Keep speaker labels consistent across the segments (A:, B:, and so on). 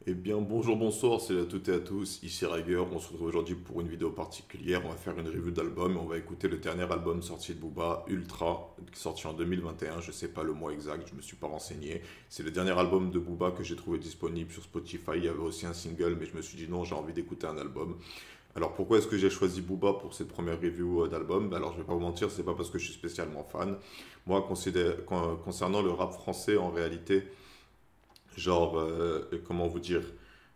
A: Eh bien, bonjour, bonsoir, salut à toutes et à tous, ici Riger. On se retrouve aujourd'hui pour une vidéo particulière. On va faire une review d'album et on va écouter le dernier album sorti de Booba, Ultra, sorti en 2021. Je sais pas le mois exact, je me suis pas renseigné. C'est le dernier album de Booba que j'ai trouvé disponible sur Spotify. Il y avait aussi un single, mais je me suis dit non, j'ai envie d'écouter un album. Alors pourquoi est-ce que j'ai choisi Booba pour cette première review d'album? Alors je vais pas vous mentir, c'est pas parce que je suis spécialement fan. Moi, concernant le rap français, en réalité, comment vous dire,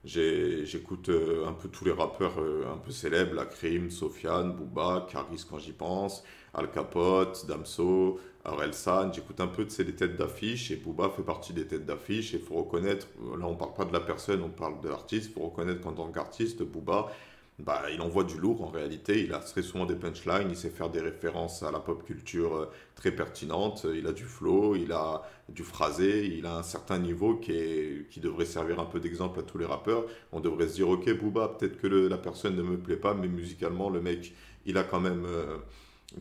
A: j'écoute un peu tous les rappeurs un peu célèbres, la Crime, Sofiane, Booba, Caris quand j'y pense, Al Capote, Damso, Orelsan, j'écoute un peu de ces des têtes d'affiche et Booba fait partie des têtes d'affiche et il faut reconnaître, là on parle pas de la personne, on parle de l'artiste, il faut reconnaître qu'en tant qu'artiste, Booba, bah, il envoie du lourd en réalité, il a très souvent des punchlines, il sait faire des références à la pop culture très pertinentes, il a du flow, il a du phrasé, il a un certain niveau qui devrait servir un peu d'exemple à tous les rappeurs. On devrait se dire, ok, Booba, peut-être que la personne ne me plaît pas, mais musicalement, le mec, il a quand même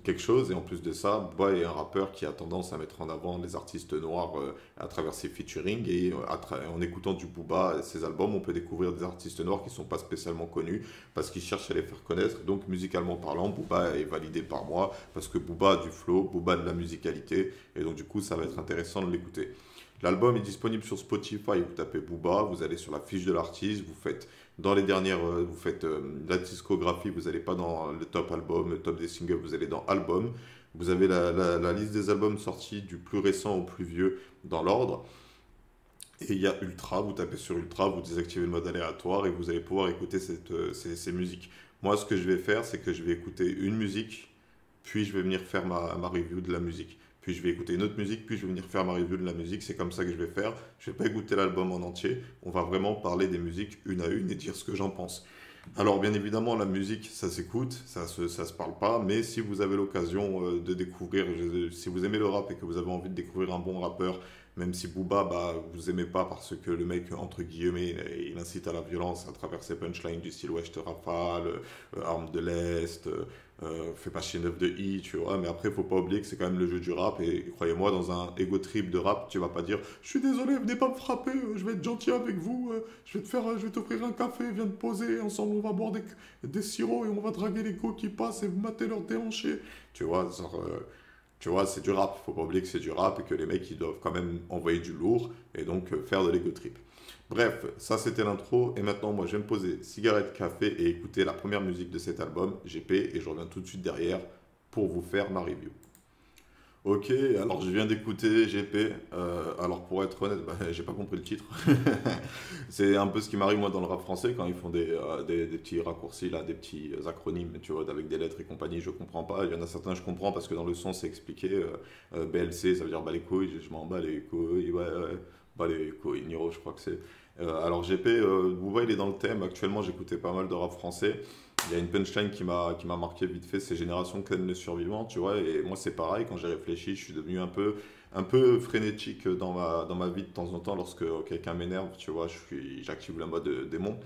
A: quelque chose. Et en plus de ça, Booba est un rappeur qui a tendance à mettre en avant les artistes noirs à travers ses featuring. Et en écoutant du Booba, ses albums, on peut découvrir des artistes noirs qui ne sont pas spécialement connus parce qu'ils cherchent à les faire connaître. Donc, musicalement parlant, Booba est validé par moi parce que Booba a du flow, Booba a de la musicalité. Et donc, du coup, ça va être intéressant de l'écouter. L'album est disponible sur Spotify, vous tapez Booba, vous allez sur la fiche de l'artiste, vous faites dans les dernières, vous faites la discographie, vous n'allez pas dans le top album, le top des singles, vous allez dans album. Vous avez la liste des albums sortis du plus récent au plus vieux dans l'ordre. Et il y a Ultra, vous tapez sur Ultra, vous désactivez le mode aléatoire et vous allez pouvoir écouter ces musiques. Moi, ce que je vais faire, c'est que je vais écouter une musique, puis je vais venir faire ma review de la musique. Puis je vais écouter une autre musique, puis je vais venir faire ma review de la musique. C'est comme ça que je vais faire. Je vais pas écouter l'album en entier. On va vraiment parler des musiques une à une et dire ce que j'en pense. Alors bien évidemment, la musique, ça s'écoute, ça se parle pas, mais si vous avez l'occasion de découvrir, si vous aimez le rap et que vous avez envie de découvrir un bon rappeur, même si Booba, bah, vous aimez pas parce que le mec, entre guillemets, il incite à la violence à travers ses punchlines du style ouais, je te rafale, arme de l'Est, fais pas chier neuf de I, tu vois, mais après, faut pas oublier que c'est quand même le jeu du rap, et croyez-moi, dans un ego trip de rap, tu vas pas dire, je suis désolé, venez pas me frapper, je vais être gentil avec vous, je vais t'offrir un café, viens te poser, ensemble on va boire des sirops et on va draguer les go qui passent et vous mater leurs déhanchés. Tu vois, tu vois, c'est du rap. Faut pas oublier que c'est du rap et que les mecs ils doivent quand même envoyer du lourd et donc faire de l'ego trip. Bref, ça c'était l'intro et maintenant moi je vais me poser cigarette, café et écouter la première musique de cet album, GP, et je reviens tout de suite derrière pour vous faire ma review. Ok, alors je viens d'écouter GP. Alors pour être honnête, bah, j'ai pas compris le titre. C'est un peu ce qui m'arrive moi dans le rap français quand ils font des petits raccourcis là, des petits acronymes, tu vois, avec des lettres et compagnie. Je comprends pas. Il y en a certains je comprends parce que dans le son c'est expliqué. BLC, ça veut dire bas les couilles. Je m'en bats les couilles. Ouais, ouais, bas les couilles. Niro, je crois que c'est. Alors GP, Booba il est dans le thème. Actuellement j'écoutais pas mal de rap français. Il y a une punchline qui m'a marqué vite fait, c'est Génération Clone le survivant, tu vois, et moi c'est pareil, quand j'ai réfléchi, je suis devenu un peu frénétique dans ma vie de temps en temps lorsque quelqu'un m'énerve, tu vois, j'active le mode démon.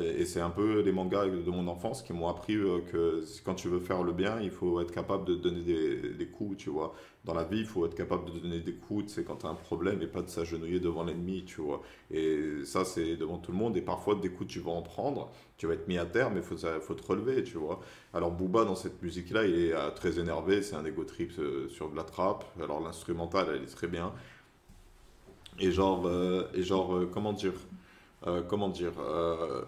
A: Et c'est un peu les mangas de mon enfance qui m'ont appris que quand tu veux faire le bien, il faut être capable de donner des coups, tu vois. Dans la vie, il faut être capable de donner des coups, tu sais, quand tu as un problème et pas de s'agenouiller devant l'ennemi, tu vois. Et ça, c'est devant tout le monde. Et parfois, des coups, tu vas en prendre, tu vas être mis à terre, mais faut te relever, tu vois. Alors, Booba, dans cette musique-là, il est très énervé, c'est un ego trip sur de la trappe. Alors, l'instrumental, elle est très bien. Comment dire?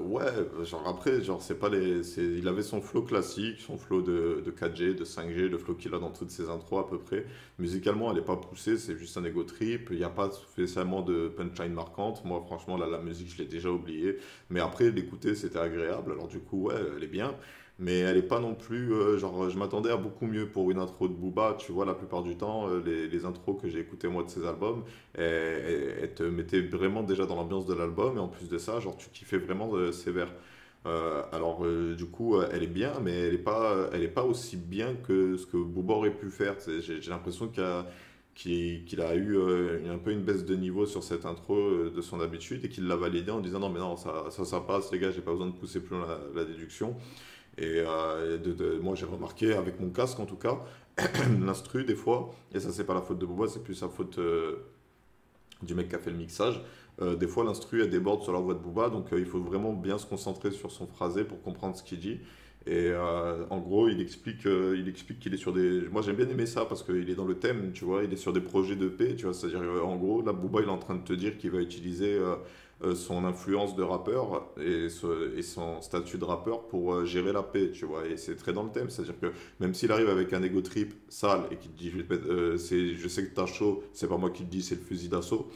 A: Ouais, genre après, genre c'est pas il avait son flow classique, son flow de 4G, de 5G, le flow qu'il a dans toutes ses intros à peu près. Musicalement, elle est pas poussée, c'est juste un ego trip. Il n'y a pas spécialement de punchline marquante. Moi, franchement, là, la musique, je l'ai déjà oubliée. Mais après, l'écouter, c'était agréable. Alors du coup, ouais, elle est bien. Mais elle est pas non plus, genre, je m'attendais à beaucoup mieux pour une intro de Booba. Tu vois, la plupart du temps, les intros que j'ai écoutées moi de ses albums, elle te mettait vraiment déjà dans l'ambiance de l'album et en plus de ça, genre tu kiffais vraiment ses vers. Du coup, elle est bien, mais elle est pas aussi bien que ce que Booba aurait pu faire. Tu sais, j'ai l'impression qu'il a eu un peu une baisse de niveau sur cette intro de son habitude et qu'il l'a validé en disant non mais non ça passe les gars, j'ai pas besoin de pousser plus loin la déduction. Et moi j'ai remarqué avec mon casque en tout cas l'instru des fois, et ça c'est pas la faute de Booba, c'est plus sa faute du mec qui a fait le mixage, Des fois, l'instru, elle déborde sur la voix de Booba, donc il faut vraiment bien se concentrer sur son phrasé pour comprendre ce qu'il dit. Et en gros, il explique qu'il est sur des. Moi, j'aime bien aimer ça parce qu'il est dans le thème, tu vois. Il est sur des projets de paix, tu vois. C'est-à-dire, en gros, là, Booba, il est en train de te dire qu'il va utiliser son influence de rappeur et son statut de rappeur pour gérer la paix, tu vois. Et c'est très dans le thème. C'est-à-dire que même s'il arrive avec un ego trip sale et qu'il te dit, je sais que t'as chaud, c'est pas moi qui te dis, c'est le fusil d'assaut.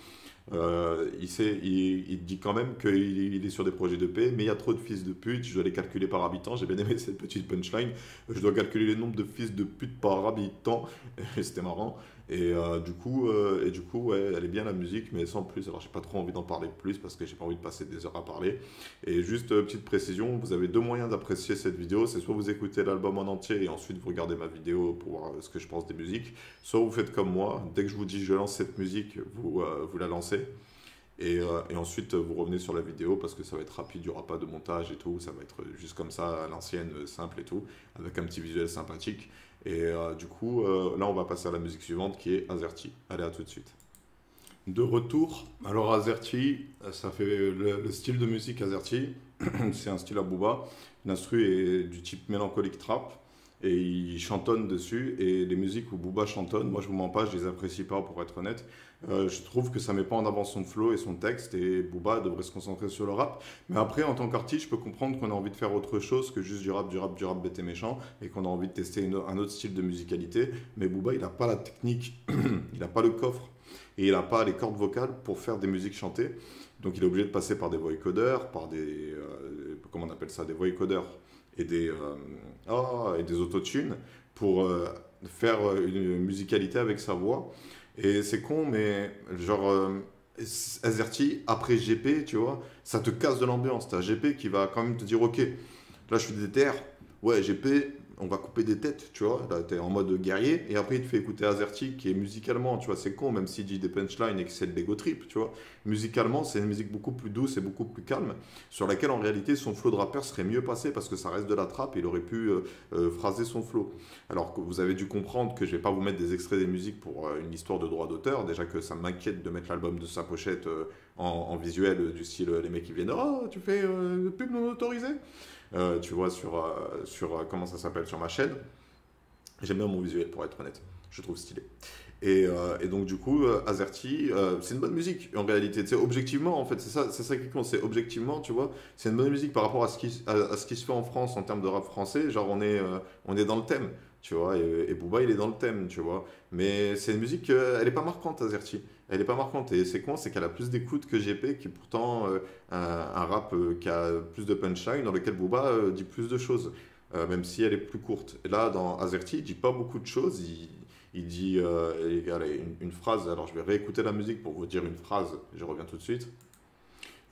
A: Il dit quand même qu'il est sur des projets de paix, mais il y a trop de fils de pute, je dois les calculer par habitant. J'ai bien aimé cette petite punchline. Je dois calculer le nombre de fils de pute par habitant. Et c'était marrant. Du coup, ouais, elle est bien la musique, mais sans plus. Alors, j'ai pas trop envie d'en parler plus parce que j'ai pas envie de passer des heures à parler. Et juste petite précision, vous avez deux moyens d'apprécier cette vidéo. C'est soit vous écoutez l'album en entier et ensuite vous regardez ma vidéo pour voir ce que je pense des musiques. Soit vous faites comme moi, dès que je vous dis je lance cette musique, vous la lancez. Et ensuite, vous revenez sur la vidéo parce que ça va être rapide, il n'y aura pas de montage et tout. Ça va être juste comme ça, à l'ancienne, simple et tout, avec un petit visuel sympathique. Là, on va passer à la musique suivante qui est Azerty. Allez, à tout de suite. De retour, alors Azerty, ça fait le style de musique Azerty, c'est un style à Booba. L'instru est du type mélancolique trap et il chantonne dessus. Et les musiques où Booba chantonne, moi je vous mens pas, je les apprécie pas pour être honnête. Je trouve que ça met pas en avant son flow et son texte et Booba devrait se concentrer sur le rap. Mais après, en tant qu'artiste, je peux comprendre qu'on a envie de faire autre chose que juste du rap bête et méchant et qu'on a envie de tester un autre style de musicalité. Mais Booba, il n'a pas la technique, il n'a pas le coffre et il n'a pas les cordes vocales pour faire des musiques chantées. Donc il est obligé de passer par des voicodeurs, par des... comment on appelle ça? Des voicodeurs et et des autotunes pour faire une musicalité avec sa voix. Et c'est con, mais genre, Azerty, après GP, tu vois, ça te casse de l'ambiance. T'as GP qui va quand même te dire, ok, là je suis déter, ouais, GP, on va couper des têtes, tu vois, là t'es en mode guerrier, et après il te fait écouter Azerty qui est musicalement, tu vois, c'est con, même s'il dit des punchlines et que c'est de l'ego trip, tu vois, musicalement c'est une musique beaucoup plus douce et beaucoup plus calme, sur laquelle en réalité son flow de rappeur serait mieux passé parce que ça reste de la trappe et il aurait pu phraser son flow. Alors que vous avez dû comprendre que je vais pas vous mettre des extraits des musiques pour une histoire de droit d'auteur, déjà que ça m'inquiète de mettre l'album de sa pochette en visuel du style les mecs qui viennent, oh tu fais pub non autorisée, tu vois, comment ça s'appelle, sur ma chaîne. J'aime bien mon visuel, pour être honnête. Je trouve stylé. Et donc, du coup, Azerty, c'est une bonne musique, en réalité. C'est objectivement, en fait, c'est ça qui compte. C'est objectivement, tu vois, c'est une bonne musique par rapport à à ce qui se fait en France en termes de rap français. Genre, on est dans le thème, tu vois, et Booba, il est dans le thème, tu vois. Mais c'est une musique, elle est pas marquante, Azerty. Elle est pas marquante. Et c'est con, c'est qu'elle a plus d'écoute que GP, qui est pourtant un rap qui a plus de punchline, dans lequel Booba dit plus de choses, même si elle est plus courte. Et là, dans Azerty, il dit pas beaucoup de choses. Il dit allez, une phrase. Alors, je vais réécouter la musique pour vous dire une phrase. Je reviens tout de suite.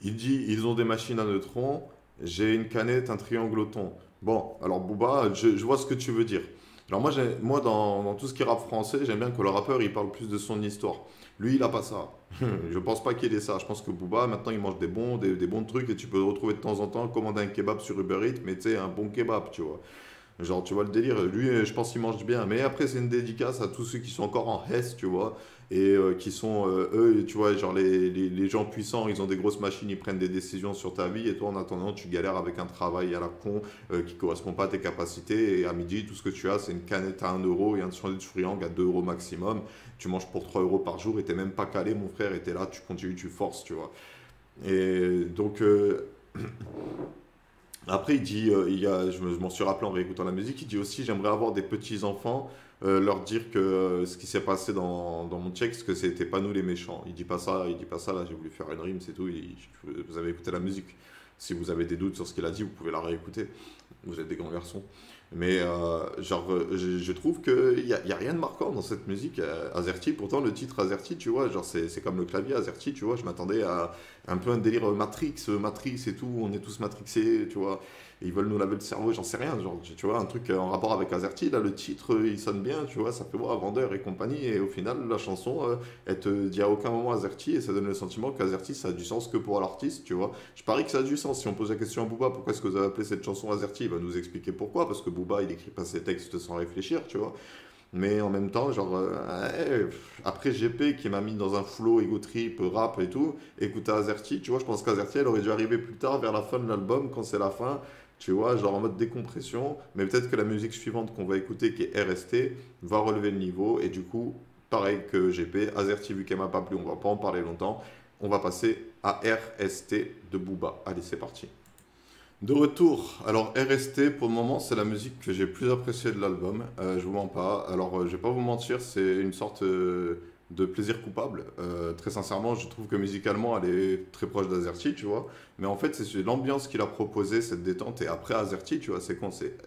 A: Il dit, ils ont des machines à neutrons. J'ai une canette, un triangle au thon. Bon, alors Booba, je vois ce que tu veux dire. Alors moi dans tout ce qui est rap français, j'aime bien que le rappeur il parle plus de son histoire. Lui, il a pas ça. Je pense pas qu'il ait ça. Je pense que Booba, maintenant, il mange des bons trucs et tu peux le retrouver de temps en temps, commander un kebab sur Uber Eats, mais tu sais, un bon kebab, tu vois. Genre, tu vois le délire. Lui, je pense qu'il mange bien. Mais après, c'est une dédicace à tous ceux qui sont encore en Hesse, tu vois. Et qui sont, eux, tu vois, genre les gens puissants, ils ont des grosses machines, ils prennent des décisions sur ta vie. Et toi, en attendant, tu galères avec un travail à la con qui correspond pas à tes capacités. Et à midi, tout ce que tu as, c'est une canette à 1 € et un sandwich friand à 2 € maximum. Tu manges pour 3 € par jour et t'es même pas calé, mon frère. Et t'es là, tu continues, tu forces, tu vois. Et donc. Après, il dit, je m'en suis rappelé en réécoutant la musique, il dit aussi, j'aimerais avoir des petits-enfants, leur dire que ce qui s'est passé dans mon texte, que c'était pas nous les méchants. Il dit pas ça, là j'ai voulu faire une rime, c'est tout. Vous avez écouté la musique. Si vous avez des doutes sur ce qu'il a dit, vous pouvez la réécouter. Vous êtes des grands garçons. Mais je trouve qu'il y a rien de marquant dans cette musique. Azerty, pourtant le titre Azerty, tu vois, genre c'est comme le clavier Azerty, tu vois, je m'attendais à un peu un délire Matrix et tout, on est tous matrixés, tu vois, et ils veulent nous laver le cerveau, j'en sais rien, genre, tu vois, un truc en rapport avec Azerty, là le titre il sonne bien, tu vois, ça fait voir vendeur et compagnie, et au final la chanson, elle te dit à aucun moment Azerty, et ça donne le sentiment qu'Azerty ça a du sens que pour l'artiste, tu vois. Je parie que ça a du sens. Si on pose la question à Booba, pourquoi est-ce que vous avez appelé cette chanson Azerty, il va nous expliquer pourquoi, parce que Booba il écrit pas ses textes sans réfléchir, tu vois. Mais en même temps, genre, après GP qui m'a mis dans un flow ego trip, rap et tout, écouter Azerty, tu vois, je pense qu'Azerty, elle aurait dû arriver plus tard, vers la fin de l'album, quand c'est la fin, tu vois, genre en mode décompression. Mais peut-être que la musique suivante qu'on va écouter, qui est RST, va relever le niveau. Et du coup, pareil que GP, Azerty, vu qu'elle m'a pas plu, on va pas en parler longtemps. On va passer à RST de Booba. Allez, c'est parti. De retour, alors RST pour le moment c'est la musique que j'ai plus appréciée de l'album, je vous mens pas. Alors je vais pas vous mentir, c'est une sorte de plaisir coupable. Très sincèrement, je trouve que musicalement elle est très proche d'Azerty, tu vois. Mais en fait c'est l'ambiance qu'il a proposé, cette détente, et après Azerty, tu vois, c'est con, c'est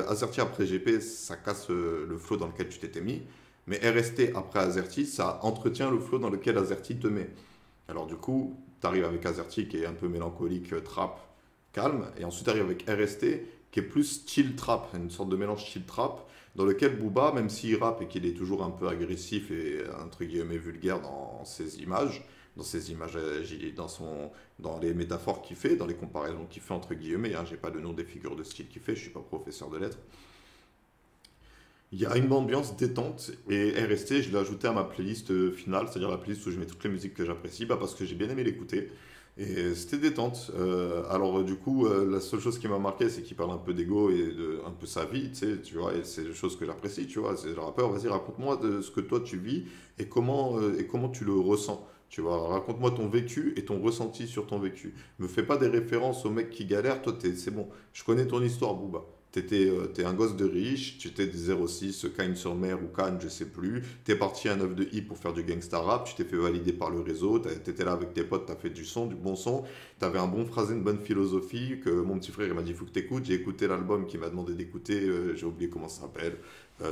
A: Azerty après GP, ça casse le flow dans lequel tu t'étais mis. Mais RST après Azerty, ça entretient le flow dans lequel Azerty te met. Alors du coup, tu arrives avec Azerty qui est un peu mélancolique, trap, calme, et ensuite tu arrives avec RST qui est plus chill trap, une sorte de mélange chill trap, dans lequel Booba, même s'il rappe et qu'il est toujours un peu agressif et entre guillemets vulgaire dans ses images, dans les métaphores qu'il fait, dans les comparaisons qu'il fait entre guillemets, hein, j'ai pas le nom des figures de style qu'il fait, je suis pas professeur de lettres. Il y a une ambiance détente et RST, je l'ai ajouté à ma playlist finale, c'est-à-dire la playlist où je mets toutes les musiques que j'apprécie, bah parce que j'ai bien aimé l'écouter. Et c'était détente. Alors du coup, la seule chose qui m'a marqué, c'est qu'il parle un peu d'ego et de un peu sa vie, tu sais, tu vois, et c'est des choses que j'apprécie, tu vois. C'est le rappeur, vas-y, raconte-moi de ce que toi tu vis et comment tu le ressens. Tu vois, raconte-moi ton vécu et ton ressenti sur ton vécu. Me fais pas des références aux mecs qui galèrent, toi, c'est bon, je connais ton histoire, Booba. T'es un gosse de riche, tu étais des 06, Cagnes-sur-Mer ou Cannes, je sais plus. T'es parti à 9 de I pour faire du gangsta rap, tu t'es fait valider par le réseau, t'étais là avec tes potes, t'as fait du son, du bon son, t'avais un bon phrasé, une bonne philosophie, que mon petit frère il m'a dit faut que t'écoutes. J'ai écouté l'album qu'il m'a demandé d'écouter, j'ai oublié comment ça s'appelle.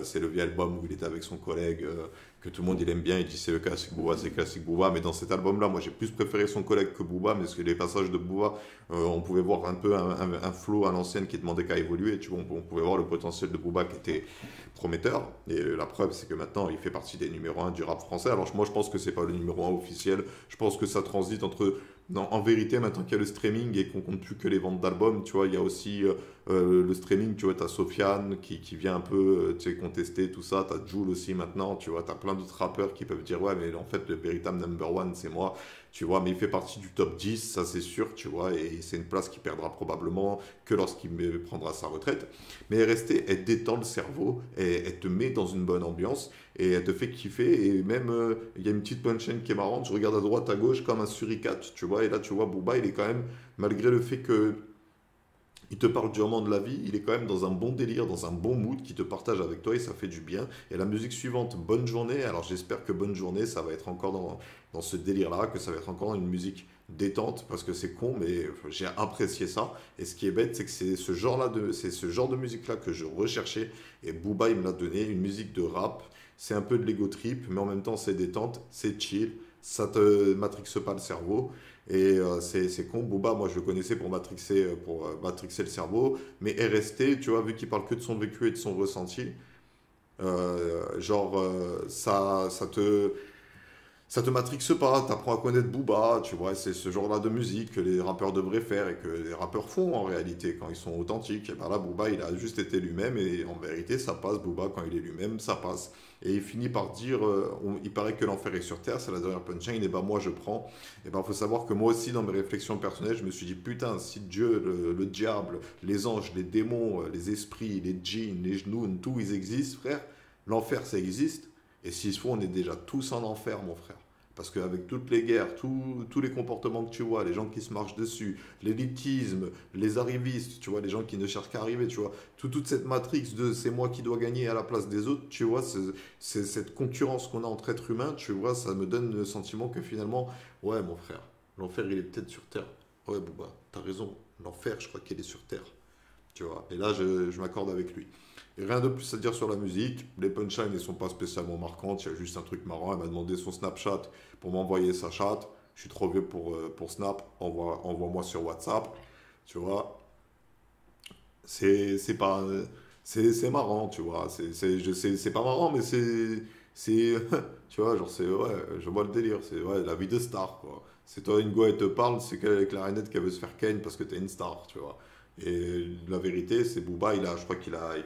A: C'est le vieux album où il était avec son collègue, que tout le monde il aime bien, il dit c'est le classique Booba, c'est le classique Booba. Mais dans cet album-là, moi j'ai plus préféré son collègue que Booba, mais parce que les passages de Booba, on pouvait voir un peu un flow à l'ancienne qui demandait qu'à évoluer. Tu vois, on pouvait voir le potentiel de Booba qui était prometteur. Et la preuve, c'est que maintenant, il fait partie des numéros un du rap français. Alors moi, je pense que c'est pas le numéro un officiel. Je pense que ça transite entre... Non, en vérité, maintenant qu'il y a le streaming et qu'on compte plus que les ventes d'albums, tu vois, il y a aussi le streaming, tu vois, t'as Sofiane qui vient un peu, tu sais, contester tout ça, t'as Jul aussi maintenant, tu vois, t'as plein d'autres rappeurs qui peuvent dire, ouais, mais en fait, le véritable number one, c'est moi, tu vois, mais il fait partie du top 10, ça c'est sûr, tu vois, et c'est une place qu'il perdra probablement que lorsqu'il prendra sa retraite. Mais rester, elle détend le cerveau, et elle te met dans une bonne ambiance, et elle te fait kiffer, et même, il y a une petite punchline qui est marrante, je regarde à droite, à gauche, comme un suricate, tu vois, et là, tu vois, Booba, il est quand même, malgré le fait que il te parle durement de la vie, il est quand même dans un bon délire, dans un bon mood qui te partage avec toi et ça fait du bien. Et la musique suivante, Bonne Journée, alors j'espère que Bonne Journée, ça va être encore dans ce délire-là, que ça va être encore une musique détente, parce que c'est con, mais j'ai apprécié ça. Et ce qui est bête, c'est que c'est ce genre de musique-là que je recherchais, et Booba, il me l'a donné, une musique de rap, c'est un peu de l'ego trip, mais en même temps c'est détente, c'est chill, ça te matrixe pas le cerveau. Et c'est con, Booba, moi je le connaissais pour matrixer le cerveau, mais RST, tu vois, vu qu'il parle que de son vécu et de son ressenti, ça te matrixe pas, t'apprends à connaître Booba, tu vois, c'est ce genre-là de musique que les rappeurs devraient faire et que les rappeurs font en réalité quand ils sont authentiques. Et ben là, Booba, il a juste été lui-même et en vérité, ça passe. Booba, quand il est lui-même, ça passe. Et il finit par dire, il paraît que l'enfer est sur terre, c'est la dernière punchline, et ben moi je prends. Et ben faut savoir que moi aussi, dans mes réflexions personnelles, je me suis dit, putain, si Dieu, le diable, les anges, les démons, les esprits, les djinns, les genoux, tout, ils existent, frère, l'enfer, ça existe. Et s'il se faut, on est déjà tous en enfer, mon frère. Parce qu'avec toutes les guerres, tous les comportements que tu vois, les gens qui se marchent dessus, l'élitisme, les arrivistes, tu vois, les gens qui ne cherchent qu'à arriver, tu vois, toute cette matrix de c'est moi qui dois gagner à la place des autres, tu vois, c'est cette concurrence qu'on a entre êtres humains, tu vois, ça me donne le sentiment que finalement, ouais, mon frère, l'enfer, il est peut-être sur Terre. Ouais, Bouba, t'as raison, l'enfer, je crois qu'il est sur Terre. Tu vois. Et là, je m'accorde avec lui. Et rien de plus à dire sur la musique. Les punchlines ne sont pas spécialement marquantes. Il y a juste un truc marrant. Elle m'a demandé son Snapchat pour m'envoyer sa chatte. Je suis trop vieux pour Snap. Envoie-moi sur WhatsApp. Tu vois. C'est pas. C'est marrant, tu vois. C'est pas marrant, mais c'est. Tu vois, genre, c'est. Ouais, je vois le délire. C'est ouais, la vie de star, quoi. C'est toi, une go, elle te parle, c'est qu'avec la rainette qu'elle veut se faire ken parce que t'es une star, tu vois. Et la vérité, c'est Booba, je crois qu'il a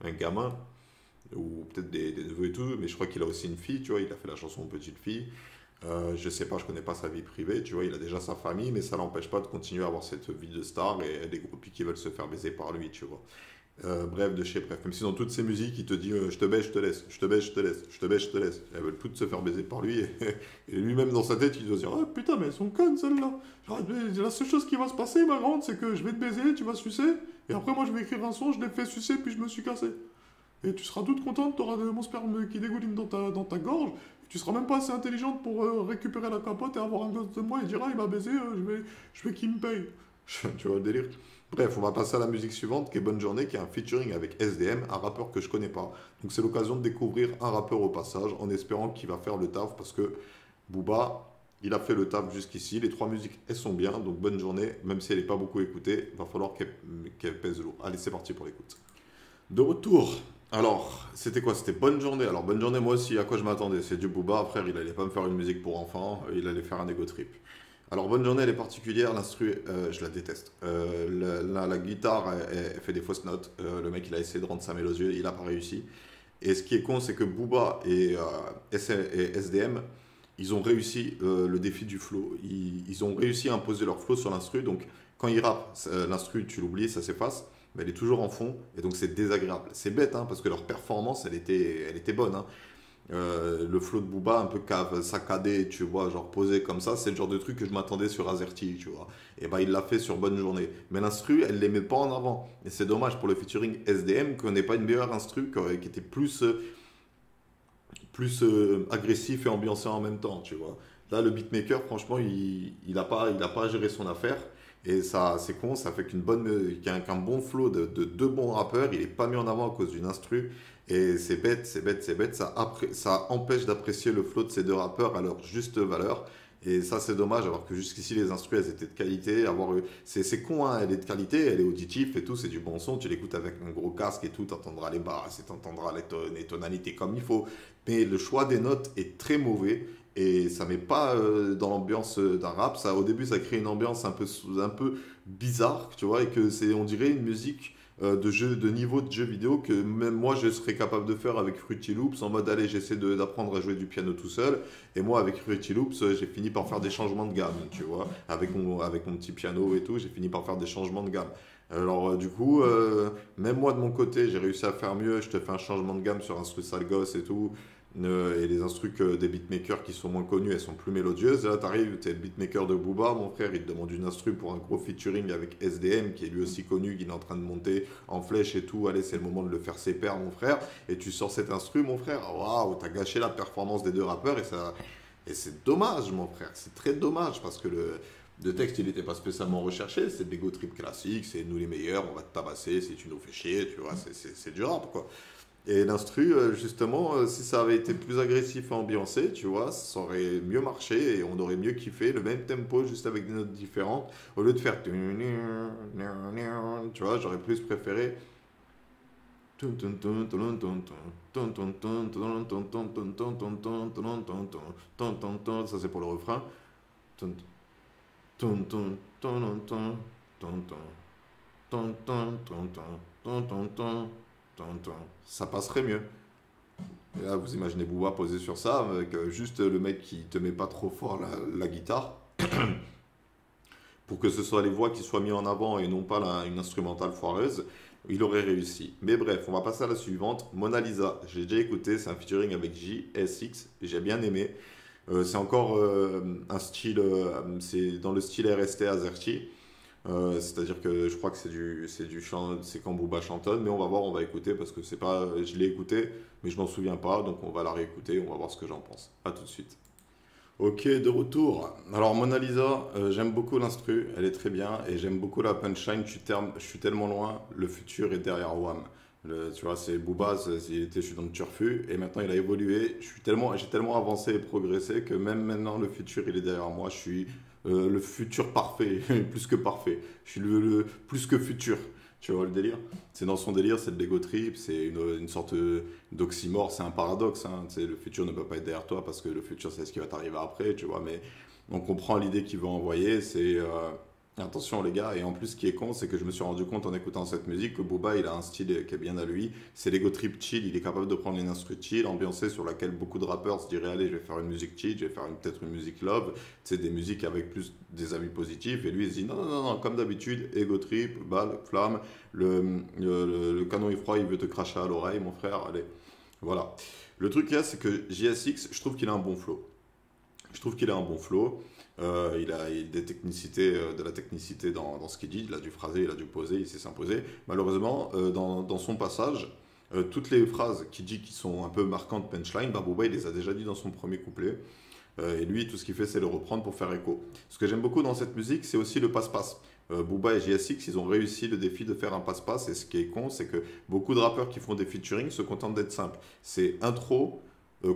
A: un gamin, ou peut-être des neveux et tout, mais je crois qu'il a aussi une fille, tu vois, il a fait la chanson Petite fille. Je sais pas, je connais pas sa vie privée, tu vois, il a déjà sa famille, mais ça l'empêche pas de continuer à avoir cette vie de star et des groupies qui veulent se faire baiser par lui, tu vois. Bref, de chez Bref. Même si dans toutes ses musiques, il te dit je te baise, je te laisse, je te baise, je te laisse, je te baise, je te laisse. Elles veulent toutes se faire baiser par lui. Et lui-même, dans sa tête, il doit se dire ah putain, mais elles sont connes celles-là. Genre, la seule chose qui va se passer, ma grande, c'est que je vais te baiser, tu vas sucer. Et après, moi, je vais écrire un son, je l'ai fait sucer, puis je me suis cassé. Et tu seras toute contente, tu auras mon sperme qui dégouline dans ta gorge. Et tu seras même pas assez intelligente pour récupérer la capote et avoir un gosse de moi et dire ah, il m'a baisé, je vais qu'il me paye. Tu vois le délire? Bref, on va passer à la musique suivante qui est Bonne Journée, qui est un featuring avec SDM, un rappeur que je connais pas. Donc c'est l'occasion de découvrir un rappeur au passage, en espérant qu'il va faire le taf, parce que Booba, il a fait le taf jusqu'ici. Les trois musiques, elles sont bien, donc Bonne Journée, même si elle n'est pas beaucoup écoutée, il va falloir qu'elle pèse lourd. Allez, c'est parti pour l'écoute. De retour. Alors, c'était quoi? C'était Bonne Journée. Alors, Bonne Journée, moi aussi, à quoi je m'attendais? C'est du Booba, frère, il allait pas me faire une musique pour enfants, il allait faire un ego trip. Alors, Bonne Journée, elle est particulière, l'instru, je la déteste. La guitare, elle fait des fausses notes. Le mec, il a essayé de rendre ça mélodieux, il n'a pas réussi. Et ce qui est con, c'est que Booba et SDM, ils ont réussi le défi du flow. Ils ont réussi à imposer leur flow sur l'instru. Donc, quand ils rappent, l'instru, tu l'oublies, ça s'efface. Mais elle est toujours en fond. Et donc, c'est désagréable. C'est bête, hein, parce que leur performance, elle était bonne. Hein. Le flow de Booba, un peu cave, saccadé, tu vois, genre posé comme ça, c'est le genre de truc que je m'attendais sur Azerty, tu vois. Et bah, il l'a fait sur Bonne Journée. Mais l'instru, elle les met pas en avant. Et c'est dommage pour le featuring SDM qu'on n'ait pas une meilleure instru qui était plus agressif et ambiancé en même temps, tu vois. Là, le beatmaker, franchement, il a pas géré son affaire. Et ça, c'est con, ça fait qu'un bon flow de deux bons rappeurs, il est pas mis en avant à cause d'une instru. Et c'est bête, c'est bête, c'est bête. Ça empêche d'apprécier le flow de ces deux rappeurs à leur juste valeur. Et ça, c'est dommage, alors que jusqu'ici, les instrus, elles étaient de qualité. C'est con, hein, elle est de qualité, elle est auditive et tout, c'est du bon son. Tu l'écoutes avec un gros casque et tout, t'entendras les basses et t'entendras les tonalités comme il faut. Mais le choix des notes est très mauvais et ça met pas dans l'ambiance d'un rap. Ça, au début, ça crée une ambiance un peu bizarre, tu vois, et que on dirait une musique de niveau de jeu vidéo que même moi je serais capable de faire avec Fruity Loops en mode allez j'essaie d'apprendre à jouer du piano tout seul et moi avec Fruity Loops j'ai fini par faire des changements de gamme tu vois avec mon petit piano et tout j'ai fini par faire des changements de gamme alors du coup même moi de mon côté j'ai réussi à faire mieux je te fais un changement de gamme sur un truc sale gosse et tout et les instrus des beatmakers qui sont moins connus, elles sont plus mélodieuses. Et là, t'arrives, t'es le beatmaker de Booba, mon frère, il te demande une instru pour un gros featuring avec SDM, qui est lui aussi connu, qui est en train de monter en flèche et tout. Allez, c'est le moment de le faire ses pairs, mon frère. Et tu sors cette instru, mon frère. Waouh, t'as gâché la performance des deux rappeurs et c'est dommage, mon frère. C'est très dommage parce que le texte, il n'était pas spécialement recherché. C'est de l'ego trip classique, c'est nous les meilleurs, on va te tabasser si tu nous fais chier, tu vois. C'est du rap, quoi. Et l'instru, justement, si ça avait été plus agressif et ambiancé, tu vois, ça aurait mieux marché et on aurait mieux kiffé le même tempo juste avec des notes différentes. Au lieu de faire, tu vois, j'aurais plus préféré. Ça, c'est pour le refrain. Ça passerait mieux. Et là, vous imaginez Booba posé sur ça, avec juste le mec qui te met pas trop fort la guitare, pour que ce soit les voix qui soient mises en avant et non pas une instrumentale foireuse, il aurait réussi. Mais bref, on va passer à la suivante. Mona Lisa, j'ai déjà écouté, c'est un featuring avec JSX, j'ai bien aimé. C'est encore un style, c'est dans le style RST Azerty. C'est-à-dire que je crois que c'est du chant, c'est quand Booba chantonne, mais on va voir, on va écouter parce que c'est pas, je l'ai écouté, mais je m'en souviens pas, donc on va la réécouter, on va voir ce que j'en pense. À tout de suite. Ok, de retour. Alors Mona Lisa, j'aime beaucoup l'instru, elle est très bien, et j'aime beaucoup la punchline. Je suis tellement loin, le futur est derrière Wham. Tu vois, c'est Booba, je suis dans le turfu, et maintenant il a évolué. J'ai tellement avancé et progressé que même maintenant le futur il est derrière moi. Je suis le futur parfait, plus que parfait. Je suis le plus que futur. Tu vois le délire? C'est dans son délire, c'est de l'ego trip, c'est une sorte d'oxymore, c'est un paradoxe. Hein. Tu sais, le futur ne peut pas être derrière toi parce que le futur c'est ce qui va t'arriver après, tu vois. Mais on comprend l'idée qu'il veut envoyer, Attention les gars, et en plus ce qui est con, c'est que je me suis rendu compte en écoutant cette musique que Booba il a un style qui est bien à lui. C'est l'ego trip chill, il est capable de prendre une instru chill, ambiancée sur laquelle beaucoup de rappeurs se diraient allez je vais faire une musique chill, je vais faire peut-être une musique love, c'est des musiques avec plus des avis positifs. Et lui il se dit non, non, non, non, comme d'habitude, ego trip, balle, flamme, le canon est froid, il veut te cracher à l'oreille mon frère, allez. Voilà. Le truc là c'est que JSX, je trouve qu'il a un bon flow. Je trouve qu'il a un bon flow. Il a des technicités, de la technicité dans ce qu'il dit. Il a dû phraser, il a dû poser, il sait s'imposer. Malheureusement, dans son passage, toutes les phrases qu'il dit qui sont un peu marquantes punchline, bah, Booba il les a déjà dit dans son premier couplet. Et lui, tout ce qu'il fait, c'est le reprendre pour faire écho. Ce que j'aime beaucoup dans cette musique, c'est aussi le passe-passe. Booba et JSX, ils ont réussi le défi de faire un passe-passe. Et ce qui est con, c'est que beaucoup de rappeurs qui font des featuring se contentent d'être simples. C'est intro,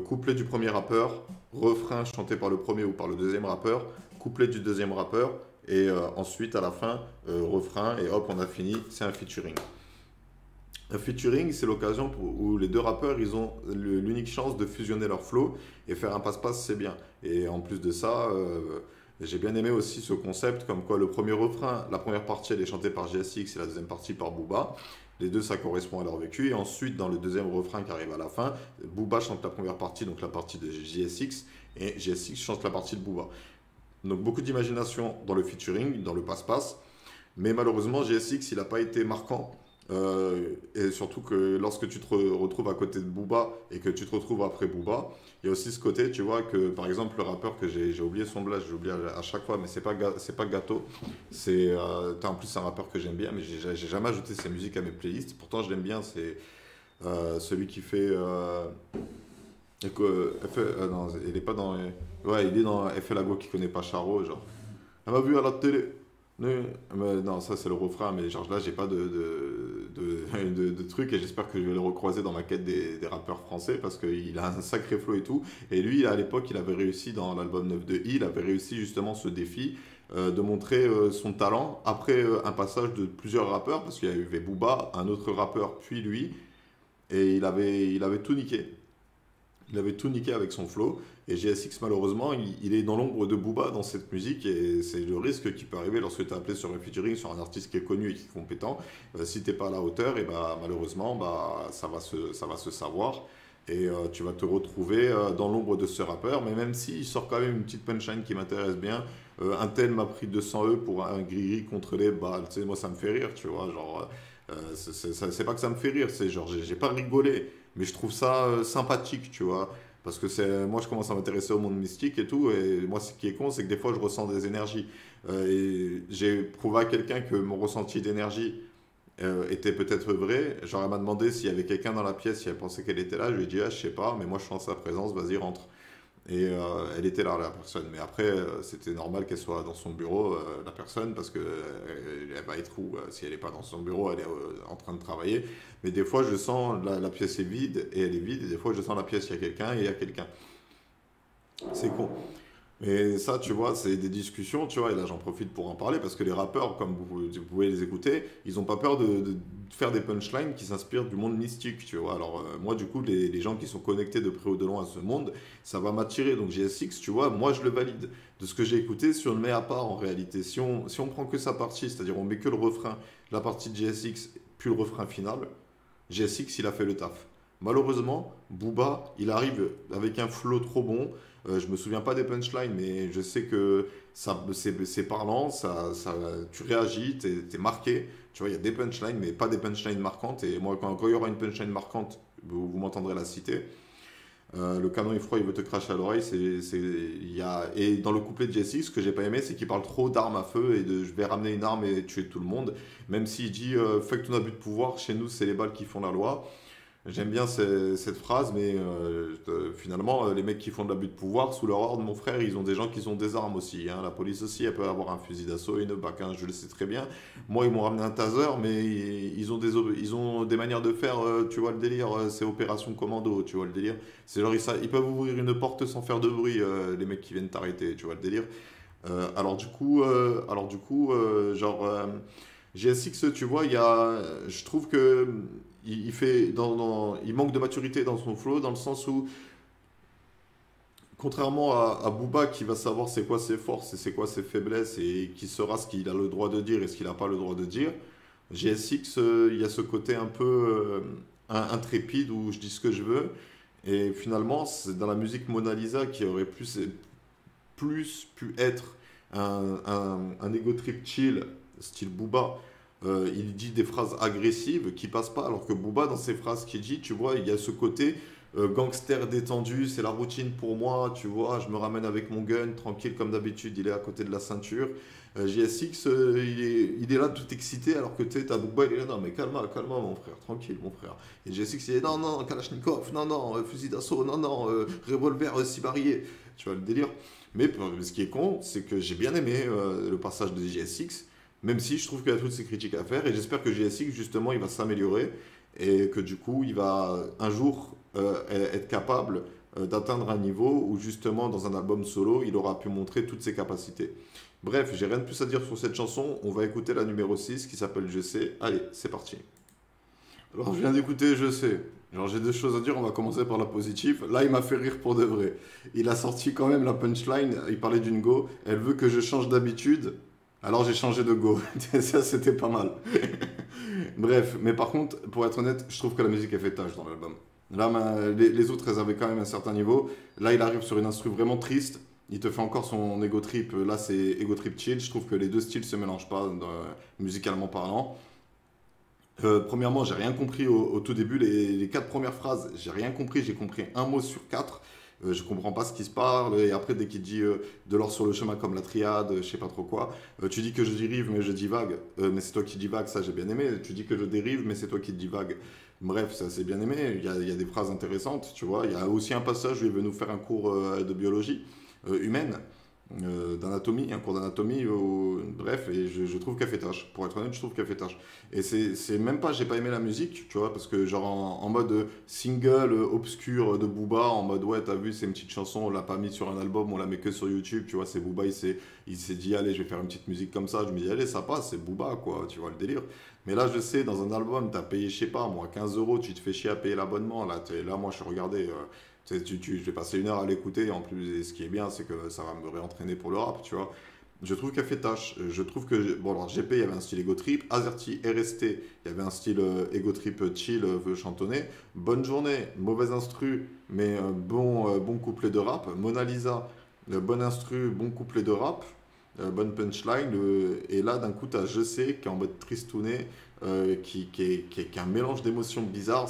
A: couplet du premier rappeur, refrain chanté par le premier ou par le deuxième rappeur, couplet du deuxième rappeur, et ensuite à la fin, refrain, et hop, on a fini, c'est un featuring. Un featuring, c'est l'occasion où les deux rappeurs, ils ont l'unique chance de fusionner leur flow, et faire un passe-passe, c'est bien. Et en plus de ça, j'ai bien aimé aussi ce concept, comme quoi le premier refrain, la première partie, elle est chantée par JSX et la deuxième partie par Booba. Les deux, ça correspond à leur vécu. Et ensuite, dans le deuxième refrain qui arrive à la fin, Booba chante la première partie, donc la partie de JSX, et JSX chante la partie de Booba. Donc beaucoup d'imagination dans le featuring, dans le passe-passe. Mais malheureusement, GSX, il n'a pas été marquant. Et surtout que lorsque tu te retrouves à côté de Booba et que tu te retrouves après Booba, il y a aussi ce côté, tu vois, que par exemple, le rappeur que j'ai oublié son blast, j'ai oublié à chaque fois, mais c'est pas Gâteau. En plus, c'est un rappeur que j'aime bien, mais j'ai jamais ajouté ses musiques à mes playlists. Pourtant, je l'aime bien, c'est celui qui fait. Non, il est pas dans. Ouais, il est dans FL Lago qui connaît pas Charo, genre. Elle m'a vu à la télé. Non, ça c'est le refrain, mais genre là j'ai pas de truc et j'espère que je vais le recroiser dans ma quête des rappeurs français parce qu'il a un sacré flow et tout. Et lui, à l'époque, il avait réussi dans l'album 9 de I, il avait réussi justement ce défi de montrer son talent après un passage de plusieurs rappeurs parce qu'il y avait Booba, un autre rappeur, puis lui, et il avait tout niqué. Il avait tout niqué avec son flow. Et GSX, malheureusement, il est dans l'ombre de Booba dans cette musique. Et c'est le risque qui peut arriver lorsque tu es appelé sur un featuring sur un artiste qui est connu et qui est compétent. Si tu n'es pas à la hauteur, et bah, malheureusement, bah, ça va se savoir. Et tu vas te retrouver dans l'ombre de ce rappeur. Mais même s'il sort quand même une petite punchline qui m'intéresse bien, un tel m'a pris 200 E pour un gris contre les balles. Tu sais, moi, ça me fait rire, tu vois. Genre, c'est pas que ça me fait rire, c'est genre, j'ai pas rigolé, mais je trouve ça sympathique, tu vois. Parce que moi, je commence à m'intéresser au monde mystique et tout, et moi, ce qui est con, c'est que des fois, je ressens des énergies. Et j'ai prouvé à quelqu'un que mon ressenti d'énergie était peut-être vrai. Genre, elle m'a demandé s'il y avait quelqu'un dans la pièce, si elle pensait qu'elle était là. Je lui ai dit, ah, je sais pas, mais moi, je sens sa présence, vas-y, rentre. Et elle était là, la personne. Mais après, c'était normal qu'elle soit dans son bureau, la personne, parce qu'elle elle va être où si elle n'est pas dans son bureau, elle est en train de travailler. Mais des fois, je sens la pièce est vide et elle est vide. Et des fois, je sens la pièce, il y a quelqu'un et il y a quelqu'un. C'est con. Mais ça, tu vois, c'est des discussions, tu vois, et là j'en profite pour en parler parce que les rappeurs, comme vous pouvez les écouter, ils n'ont pas peur de faire des punchlines qui s'inspirent du monde mystique, tu vois. Alors, moi, du coup, les gens qui sont connectés de près ou de loin à ce monde, ça va m'attirer. Donc, GSX, tu vois, moi, je le valide. De ce que j'ai écouté, si on le met à part en réalité, si on prend que sa partie, c'est-à-dire on met que le refrain, la partie de GSX, puis le refrain final, GSX, il a fait le taf. Malheureusement, Booba, il arrive avec un flow trop bon. Je me souviens pas des punchlines, mais je sais que c'est parlant, tu réagis, t'es marqué. Tu vois, il y a des punchlines, mais pas des punchlines marquantes. Et moi, quand il y aura une punchline marquante, vous m'entendrez la citer. Le canon est froid, il veut te cracher à l'oreille. Et dans le couplet de Jessie, ce que j'ai pas aimé, c'est qu'il parle trop d'armes à feu et de je vais ramener une arme et tuer tout le monde. Même s'il dit fuck ton abus de pouvoir, chez nous, c'est les balles qui font la loi. J'aime bien cette phrase, mais finalement, les mecs qui font de l'abus de pouvoir, sous leur ordre, mon frère, ils ont des gens qui ont des armes aussi, hein. La police aussi, elle peut avoir un fusil d'assaut et une bac, hein, je le sais très bien. Moi, ils m'ont ramené un taser, mais ils ont des manières de faire, tu vois le délire, c'est opération commando, tu vois le délire. C'est genre, ils peuvent ouvrir une porte sans faire de bruit, les mecs qui viennent t'arrêter, tu vois le délire. Genre, GSX, tu vois, je trouve que il manque de maturité dans son flow, dans le sens où contrairement à Booba qui va savoir c'est quoi ses forces et c'est quoi ses faiblesses et qui saura ce qu'il a le droit de dire et ce qu'il n'a pas le droit de dire, GSX, il y a ce côté un peu intrépide où je dis ce que je veux. Et finalement, c'est dans la musique Mona Lisa qui aurait plus pu être un ego trip chill, style Booba. Il dit des phrases agressives qui passent pas, alors que Booba, dans ses phrases qu'il dit, tu vois, il y a ce côté gangster détendu, c'est la routine pour moi, tu vois, je me ramène avec mon gun, tranquille comme d'habitude, il est à côté de la ceinture. JSX, il est là tout excité, alors que tu sais, t'as Booba, il est là, non mais calme, calme mon frère, tranquille mon frère. Et JSX, il est non, non, Kalachnikov, non, non, fusil d'assaut, non, non, revolver cibarier, tu vois le délire. Mais ce qui est con, c'est que j'ai bien aimé le passage de JSX, même si je trouve qu'il y a toutes ces critiques à faire, et j'espère que JSX, justement, il va s'améliorer, et que du coup, il va un jour être capable d'atteindre un niveau où, justement, dans un album solo, il aura pu montrer toutes ses capacités. Bref, j'ai rien de plus à dire sur cette chanson, on va écouter la numéro 6 qui s'appelle Je sais. Allez, c'est parti. Alors, je viens d'écouter Je sais. Genre, j'ai deux choses à dire, on va commencer par la positive. Là, il m'a fait rire pour de vrai. Il a sorti quand même la punchline, il parlait d'une go, elle veut que je change d'habitude, alors j'ai changé de go. Ça, c'était pas mal. Bref, mais par contre, pour être honnête, je trouve que la musique a fait tâche dans l'album. Là, les autres, elles avaient quand même un certain niveau. Là, il arrive sur une instru vraiment triste. Il te fait encore son ego trip. Là, c'est ego trip chill. Je trouve que les deux styles se mélangent pas, musicalement parlant. Premièrement, j'ai rien compris au tout début. Les quatre premières phrases, j'ai rien compris. J'ai compris un mot sur quatre. Je comprends pas ce qui se parle. Et après, dès qu'il dit de l'or sur le chemin comme la triade, je sais pas trop quoi. Tu dis que je dérive, mais je divague. Mais c'est toi qui divague, ça j'ai bien aimé. Tu dis que je dérive, mais c'est toi qui divague. Bref, ça c'est bien aimé. Il y a des phrases intéressantes, tu vois. Il y a aussi un passage où il veut nous faire un cours de biologie humaine, d'anatomie, un cours d'anatomie, bref, et je trouve qu'elle fait tâche. Pour être honnête, je trouve qu'elle fait tâche. Et c'est même pas, j'ai pas aimé la musique, tu vois, parce que genre en mode single obscur de Booba, en mode ouais, t'as vu, c'est une petite chanson, on l'a pas mis sur un album, on la met que sur YouTube, tu vois, c'est Booba, il s'est dit, allez, je vais faire une petite musique comme ça, je me dis, allez, ça passe, c'est Booba, quoi, tu vois le délire. Mais là, je sais, dans un album, t'as payé, je sais pas, moi, 15 euros, tu te fais chier à payer l'abonnement, là, moi, je suis regardé. Je vais passer une heure à l'écouter. En plus, et ce qui est bien, c'est que ça va me réentraîner pour le rap, tu vois. Je trouve qu'elle fait tâche. Je trouve que. Bon, alors, GP, il y avait un style ego trip. Azerty, RST, il y avait un style ego trip chill, veut chantonner. Bonne journée, mauvaise instru, mais bon couplet de rap. Mona Lisa, bon instru, bon couplet de rap. Bonne punchline. Et là, d'un coup, tu as Je sais, qui est en mode tristouné, qui est un mélange d'émotions bizarres.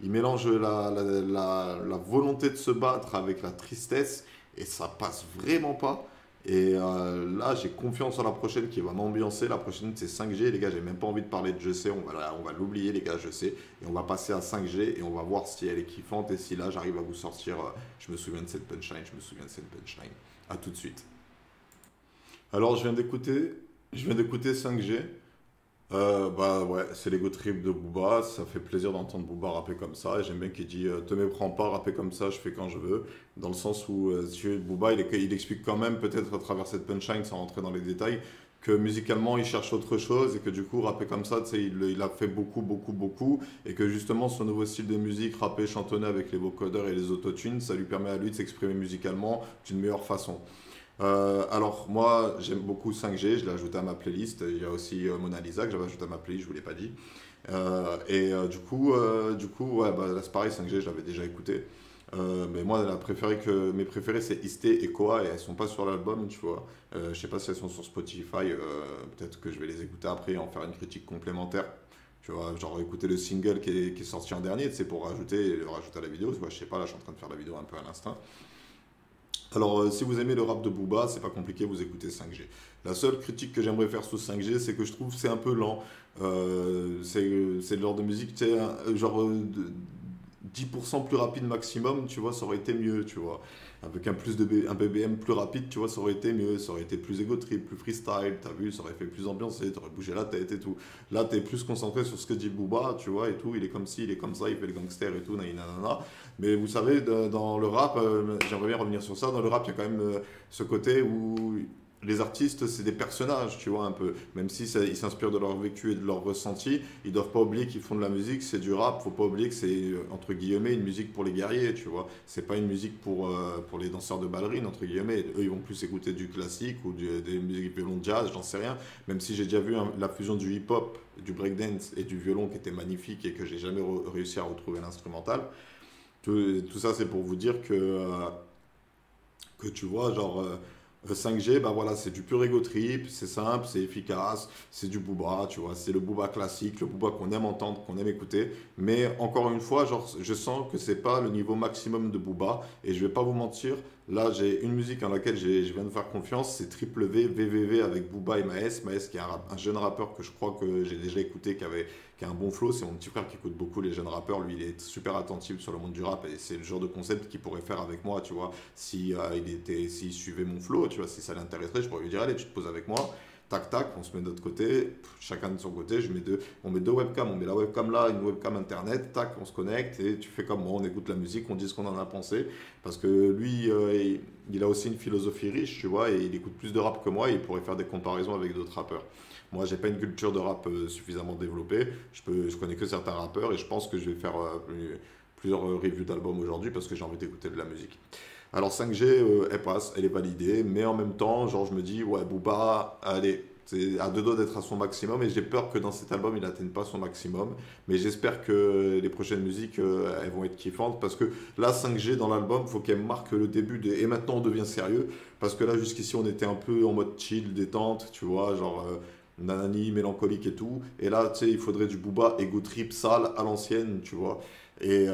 A: Il mélange la volonté de se battre avec la tristesse et ça passe vraiment pas. Et là, j'ai confiance en la prochaine qui va m'ambiancer. La prochaine, c'est 5G. Les gars, j'ai même pas envie de parler de Je sais. On va l'oublier, les gars, Je sais. Et on va passer à 5G et on va voir si elle est kiffante. Et si là, j'arrive à vous sortir, je me souviens de cette punchline, je me souviens de cette punchline. À tout de suite. Alors, je viens d'écouter 5G. Bah ouais, c'est l'ego trip de Booba, ça fait plaisir d'entendre Booba rapper comme ça, et j'aime bien qu'il dit te méprends pas, rapper comme ça, je fais quand je veux, dans le sens où Booba il explique quand même, peut-être à travers cette punchline, sans rentrer dans les détails, que musicalement il cherche autre chose, et que du coup rapper comme ça, tu sais, il a fait beaucoup, beaucoup, beaucoup, et que justement son nouveau style de musique, rapper, chantonner avec les vocodeurs et les autotunes, ça lui permet à lui de s'exprimer musicalement d'une meilleure façon. Alors moi j'aime beaucoup 5G, je l'ai ajouté à ma playlist. Il y a aussi Mona Lisa que j'avais ajouté à ma playlist, je vous l'ai pas dit. Du coup ouais, bah, là c'est pareil, 5G je l'avais déjà écouté. Mais moi mes préférées c'est Isté et Koa et elles sont pas sur l'album, tu vois. Je sais pas si elles sont sur Spotify, peut-être que je vais les écouter après et en faire une critique complémentaire. Tu vois, genre écouter le single qui est sorti en dernier, c'est pour le rajouter à la vidéo. Tu vois, je sais pas, là je suis en train de faire la vidéo un peu à l'instinct. Alors, si vous aimez le rap de Booba, c'est pas compliqué, vous écoutez 5G. La seule critique que j'aimerais faire sur 5G, c'est que je trouve que c'est un peu lent. C'est le genre de musique, tu sais, genre 10% plus rapide maximum, tu vois, ça aurait été mieux, tu vois. Avec un BBM plus rapide, tu vois, ça aurait été mieux, ça aurait été plus ego trip, plus freestyle, t'as vu, ça aurait fait plus ambiancé, t'aurais bougé la tête et tout. Là, t'es plus concentré sur ce que dit Booba, tu vois, et tout, il est comme ci, il est comme ça, il fait le gangster et tout, nanana. Mais vous savez, dans le rap, j'aimerais bien revenir sur ça, dans le rap, il y a quand même ce côté où les artistes, c'est des personnages, tu vois, un peu. Même si ils s'inspirent de leur vécu et de leur ressenti, ils doivent pas oublier qu'ils font de la musique, c'est du rap. Faut pas oublier que c'est, entre guillemets, une musique pour les guerriers, tu vois. C'est pas une musique pour les danseurs de ballerines, entre guillemets. Eux, ils vont plus écouter du classique ou des musiques violon jazz, j'en sais rien. Même si j'ai déjà vu la fusion du hip-hop, du breakdance et du violon qui était magnifique et que j'ai jamais réussi à retrouver l'instrumental. Tout ça, c'est pour vous dire que tu vois, genre, 5G, bah voilà, c'est du pur ego trip, c'est simple, c'est efficace, c'est du booba, tu vois, c'est le booba classique, le booba qu'on aime entendre, qu'on aime écouter. Mais encore une fois, genre, je sens que c'est pas le niveau maximum de booba, et je vais pas vous mentir, là, j'ai une musique en laquelle je viens de faire confiance, c'est Triple V, VVV avec Booba et Maes. Maes qui est un jeune rappeur que je crois que j'ai déjà écouté, qui a un bon flow, c'est mon petit frère qui écoute beaucoup les jeunes rappeurs, lui il est super attentif sur le monde du rap, et c'est le genre de concept qu'il pourrait faire avec moi, tu vois, si s'il suivait mon flow, tu vois, si ça l'intéresserait, je pourrais lui dire, allez, tu te poses avec moi, tac tac, on se met de l'autre côté, chacun de son côté, on met deux webcams, on met la webcam là, une webcam internet, tac, on se connecte, et tu fais comme moi, on écoute la musique, on dit ce qu'on en a pensé, parce que lui, il a aussi une philosophie riche, tu vois, et il écoute plus de rap que moi, et il pourrait faire des comparaisons avec d'autres rappeurs. Moi, j'ai pas une culture de rap suffisamment développée. Je connais que certains rappeurs et je pense que je vais faire plusieurs reviews d'albums aujourd'hui parce que j'ai envie d'écouter de la musique. Alors 5G, elle passe, elle est validée, mais en même temps, genre je me dis, ouais, Booba, allez, c'est à deux doigts d'être à son maximum et j'ai peur que dans cet album, il n'atteigne pas son maximum. Mais j'espère que les prochaines musiques, elles vont être kiffantes parce que là, 5G dans l'album, faut qu'elle marque le début et maintenant on devient sérieux parce que là, jusqu'ici, on était un peu en mode chill, détente, tu vois, genre nanani, mélancolique et tout. Et là, tu sais, il faudrait du Booba, ego trip, sale, à l'ancienne, tu vois. Et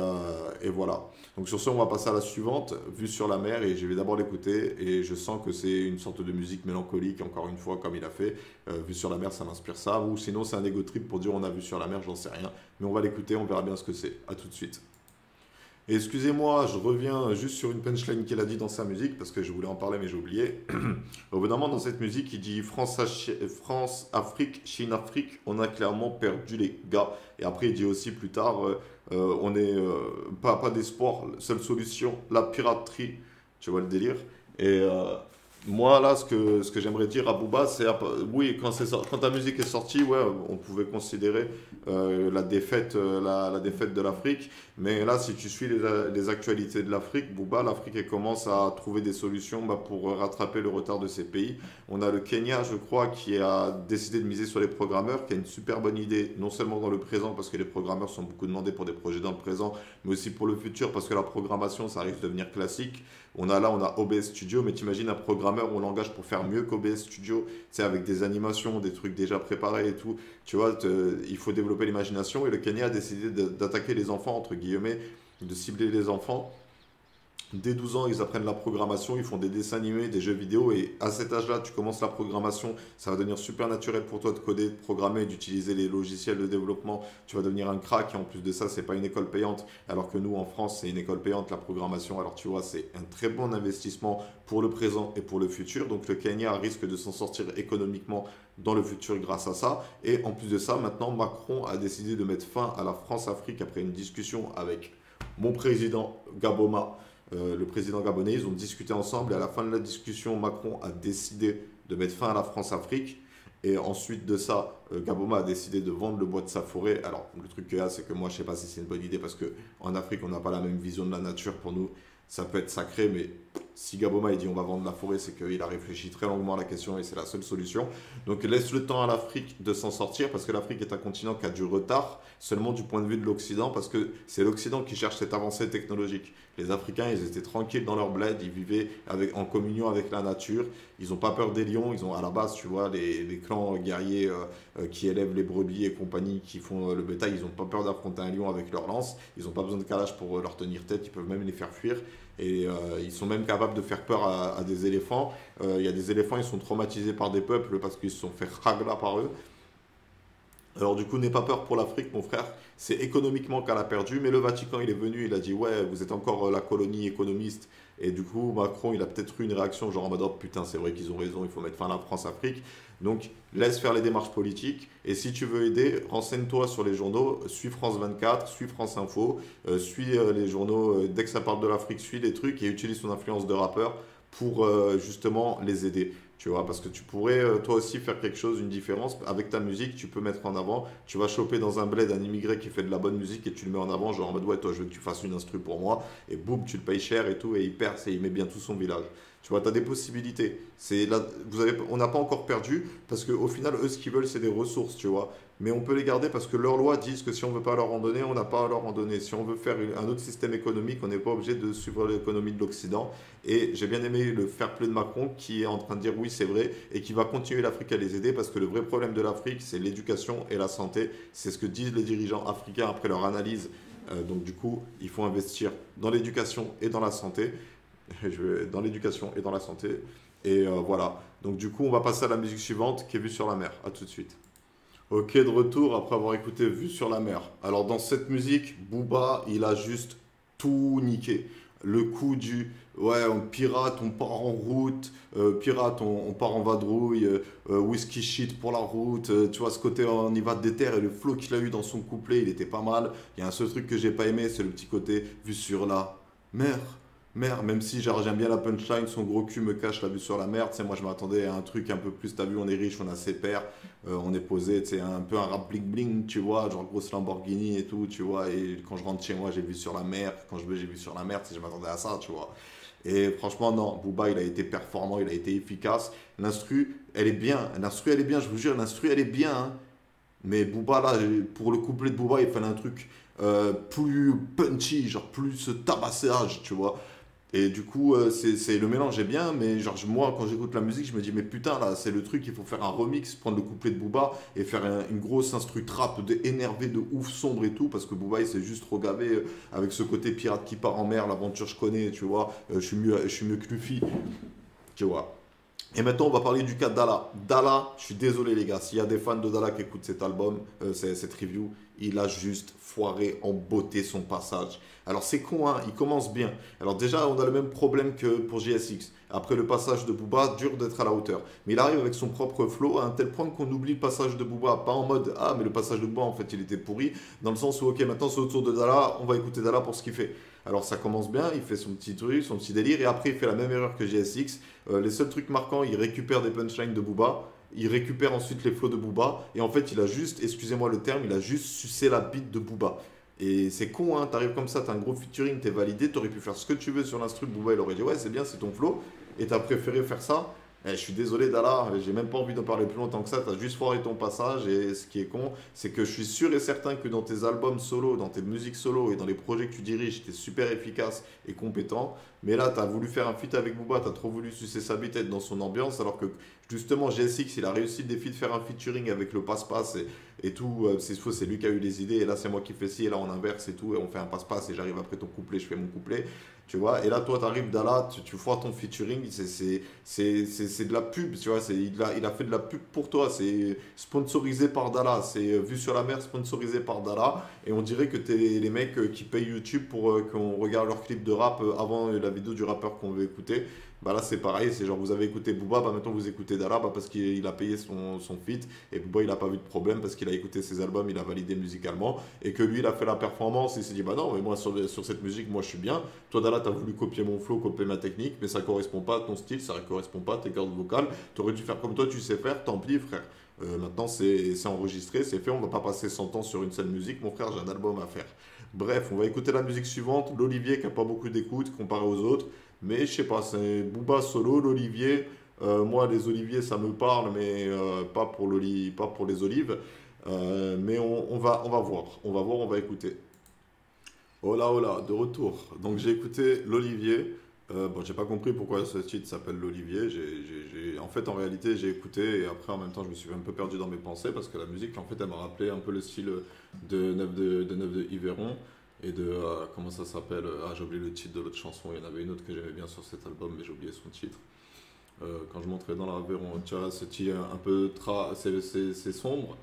A: voilà. Donc sur ce, on va passer à la suivante, Vue sur la mer, et je vais d'abord l'écouter, et je sens que c'est une sorte de musique mélancolique, encore une fois, comme il a fait. Vue sur la mer, ça m'inspire ça, ou sinon c'est un ego trip pour dire on a vu sur la mer, j'en sais rien. Mais on va l'écouter, on verra bien ce que c'est. À tout de suite. Et excusez-moi, je reviens juste sur une punchline qu'il a dit dans sa musique, parce que je voulais en parler, mais j'ai oublié. Au bout d'un moment, dans cette musique, il dit France, Afrique, Chine, Afrique, on a clairement perdu les gars. Et après, il dit aussi plus tard, on est pas d'espoir, seule solution, la piraterie. Tu vois le délire? Et moi, là, ce que j'aimerais dire à Booba, c'est oui, quand ta musique est sortie, ouais, on pouvait considérer la défaite, la défaite de l'Afrique. Mais là, si tu suis les actualités de l'Afrique, Booba, l'Afrique elle commence à trouver des solutions bah, pour rattraper le retard de ces pays. On a le Kenya, je crois, qui a décidé de miser sur les programmeurs, qui a une super bonne idée, non seulement dans le présent, parce que les programmeurs sont beaucoup demandés pour des projets dans le présent, mais aussi pour le futur, parce que la programmation, ça risque de devenir classique. On a OBS Studio, mais t'imagines un programmeur, on l'engage pour faire mieux qu'OBS Studio, c'est avec des animations, des trucs déjà préparés et tout. Tu vois, il faut développer l'imagination et le Kenya a décidé d'attaquer les enfants, entre guillemets, de cibler les enfants. Dès 12 ans, ils apprennent la programmation, ils font des dessins animés, des jeux vidéo et à cet âge-là, tu commences la programmation, ça va devenir super naturel pour toi de coder, de programmer, d'utiliser les logiciels de développement. Tu vas devenir un crack et en plus de ça, c'est pas une école payante, alors que nous en France, c'est une école payante la programmation. Alors tu vois, c'est un très bon investissement pour le présent et pour le futur. Donc le Kenya risque de s'en sortir économiquement dans le futur grâce à ça. Et en plus de ça, maintenant Macron a décidé de mettre fin à la France-Afrique après une discussion avec mon président Gaboma, le président gabonais. Ils ont discuté ensemble et à la fin de la discussion, Macron a décidé de mettre fin à la France-Afrique. Et ensuite de ça, Gaboma a décidé de vendre le bois de sa forêt. Alors, le truc qu'il y a, c'est que moi, je ne sais pas si c'est une bonne idée parce qu'en Afrique, on n'a pas la même vision de la nature. Pour nous, ça peut être sacré, mais si Gaboma il dit on va vendre la forêt, c'est qu'il a réfléchi très longuement à la question et c'est la seule solution. Donc laisse le temps à l'Afrique de s'en sortir parce que l'Afrique est un continent qui a du retard seulement du point de vue de l'Occident parce que c'est l'Occident qui cherche cette avancée technologique. Les Africains, ils étaient tranquilles dans leur bled, ils vivaient en communion avec la nature, ils n'ont pas peur des lions, ils ont à la base, tu vois, les clans guerriers qui élèvent les brebis et compagnie, qui font le bétail, ils n'ont pas peur d'affronter un lion avec leur lance, ils n'ont pas besoin de calage pour leur tenir tête, ils peuvent même les faire fuir. Et ils sont même capables de faire peur à des éléphants. Il y a des éléphants, ils sont traumatisés par des peuples parce qu'ils se sont fait ragla par eux. Alors du coup, n'aie pas peur pour l'Afrique, mon frère. C'est économiquement qu'elle a perdu, mais le Vatican, il est venu, il a dit, ouais, vous êtes encore la colonie économiste. Et du coup, Macron, il a peut-être eu une réaction genre en mode, oh putain, c'est vrai qu'ils ont raison, il faut mettre fin à la France-Afrique. Donc, laisse faire les démarches politiques. Et si tu veux aider, renseigne-toi sur les journaux. Suis France 24, suis France Info, suis les journaux. Dès que ça parle de l'Afrique, suis les trucs et utilise son influence de rappeur pour justement les aider. Tu vois, parce que tu pourrais toi aussi faire quelque chose, une différence. Avec ta musique, tu peux mettre en avant. Tu vas choper dans un bled un immigré qui fait de la bonne musique et tu le mets en avant, genre en mode ouais, toi je veux que tu fasses une instru pour moi. Et boum, tu le payes cher et tout, et il perce et il met bien tout son village. Tu vois, tu as des possibilités. C'est là, on n'a pas encore perdu parce qu'au final, eux, ce qu'ils veulent, c'est des ressources, tu vois. Mais on peut les garder parce que leurs lois disent que si on ne veut pas leur en donner, on n'a pas à leur en donner. Si on veut faire un autre système économique, on n'est pas obligé de suivre l'économie de l'Occident. Et j'ai bien aimé le fair play de Macron qui est en train de dire oui, c'est vrai, et qui va continuer l'Afrique à les aider parce que le vrai problème de l'Afrique, c'est l'éducation et la santé. C'est ce que disent les dirigeants africains après leur analyse. Donc du coup, il faut investir dans l'éducation et dans la santé. Dans l'éducation et dans la santé. Et voilà. Donc du coup, on va passer à la musique suivante qui est Vue sur la mer. À tout de suite. Ok, de retour après avoir écouté Vue sur la mer. Alors dans cette musique, Booba, il a juste tout niqué. Le coup du ouais, on pirate, on part en route, pirate, on part en vadrouille, whisky shit pour la route, tu vois ce côté on y va des terres et le flow qu'il a eu dans son couplet, il était pas mal. Il y a un seul truc que j'ai pas aimé, c'est le petit côté vue sur la mer. Mer, même si genre, j'aime bien la punchline, son gros cul me cache la vue sur la mer. Tu sais, moi je m'attendais à un truc un peu plus. T'as vu, on est riche, on a ses pères, on est posé, tu sais, un peu un rap bling bling, tu vois, genre grosse Lamborghini et tout, tu vois. Et quand je rentre chez moi, j'ai vu sur la mer. Quand je veux, j'ai vu sur la mer, tu sais, je m'attendais à ça, tu vois. Et franchement, non, Booba, il a été performant, il a été efficace. L'instru, elle est bien. L'instru, elle est bien, je vous jure, l'instru, elle est bien, hein. Mais Booba, là, pour le couplet de Booba, il fallait un truc plus punchy, genre plus tabassage, tu vois. Et du coup, le mélange est bien, mais genre, moi, quand j'écoute la musique, je me dis, mais putain, là, c'est le truc, il faut faire un remix, prendre le couplet de Booba et faire une grosse instru trap énervé de ouf, sombre et tout, parce que Booba, il s'est juste regavé avec ce côté pirate qui part en mer, l'aventure, je connais, tu vois, je suis mieux que Luffy, tu vois. Et maintenant, on va parler du cas de Dala. Dala, je suis désolé les gars, s'il y a des fans de Dala qui écoutent cet album, cette review, il a juste foiré en beauté son passage. Alors c'est con, hein, il commence bien. Alors déjà, on a le même problème que pour JSX. Après le passage de Booba, dur d'être à la hauteur. Mais il arrive avec son propre flow à un tel point qu'on oublie le passage de Booba. Pas en mode, ah mais le passage de Booba en fait il était pourri. Dans le sens où, ok, maintenant c'est au tour de Dala, on va écouter Dala pour ce qu'il fait. Alors ça commence bien, il fait son petit truc, son petit délire, et après il fait la même erreur que JSX. Les seuls trucs marquants, il récupère des punchlines de Booba, il récupère ensuite les flows de Booba, et en fait il a juste, excusez-moi le terme, il a juste sucé la bite de Booba. Et c'est con, hein, t'arrives comme ça, t'as un gros featuring, t'es validé, t'aurais pu faire ce que tu veux sur l'instru, Booba il aurait dit ouais c'est bien, c'est ton flow, et t'as préféré faire ça. Eh, je suis désolé Dala, j'ai même pas envie d'en parler plus longtemps que ça, t'as juste foiré ton passage, et ce qui est con, c'est que je suis sûr et certain que dans tes albums solo, dans tes musiques solo et dans les projets que tu diriges, t'es super efficace et compétent, mais là t'as voulu faire un feat avec Booba, t'as trop voulu sucer sa bite, être dans son ambiance, alors que justement GSX il a réussi le défi de faire un featuring avec le passe-passe et tout, c'est faux, c'est lui qui a eu les idées, et là c'est moi qui fais ci, et là on inverse et tout, et on fait un passe-passe, et j'arrive après ton couplet, je fais mon couplet, tu vois, et là toi t'arrives Dala, tu foires ton featuring, c'est de la pub, tu vois, il a fait de la pub pour toi, c'est sponsorisé par Dala, c'est vu sur la mer sponsorisé par Dala, et on dirait que t'es les mecs qui payent YouTube pour qu'on regarde leur clip de rap avant la vidéo du rappeur qu'on veut écouter. Bah là c'est pareil, c'est genre vous avez écouté Booba, bah maintenant vous écoutez Dala bah parce qu'il a payé son feat, et Booba il a pas vu de problème parce qu'il a écouté ses albums, il a validé musicalement, et que lui il a fait la performance, il s'est dit bah non mais moi sur cette musique moi je suis bien, toi Dala t'as voulu copier mon flow, copier ma technique, mais ça correspond pas à ton style, ça correspond pas à tes cordes vocales, t'aurais dû faire comme toi tu sais faire, tant pis frère. Maintenant c'est enregistré, c'est fait, on va pas passer 100 ans sur une seule musique, mon frère j'ai un album à faire. Bref, on va écouter la musique suivante, l'Olivier qui a pas beaucoup d'écoute comparé aux autres. Mais je sais pas, c'est Booba solo, l'Olivier. Moi, les oliviers, ça me parle, mais pas pour les olives. Mais on va voir. On va voir, on va écouter. Oh là, de retour. Donc j'ai écouté l'Olivier. Bon, j'ai pas compris pourquoi ce titre s'appelle l'Olivier. En fait, en réalité, j'ai écouté et après, en même temps, je me suis un peu perdu dans mes pensées parce que la musique, en fait, elle m'a rappelé un peu le style de Neuf de Yveron et de comment ça s'appelle. Ah, j'ai oublié le titre de l'autre chanson. Il y en avait une autre que j'aimais bien sur cet album, mais j'ai oublié son titre. Quand je montrais dans l'Aveyron, tu vois, ce style un peu c'est sombre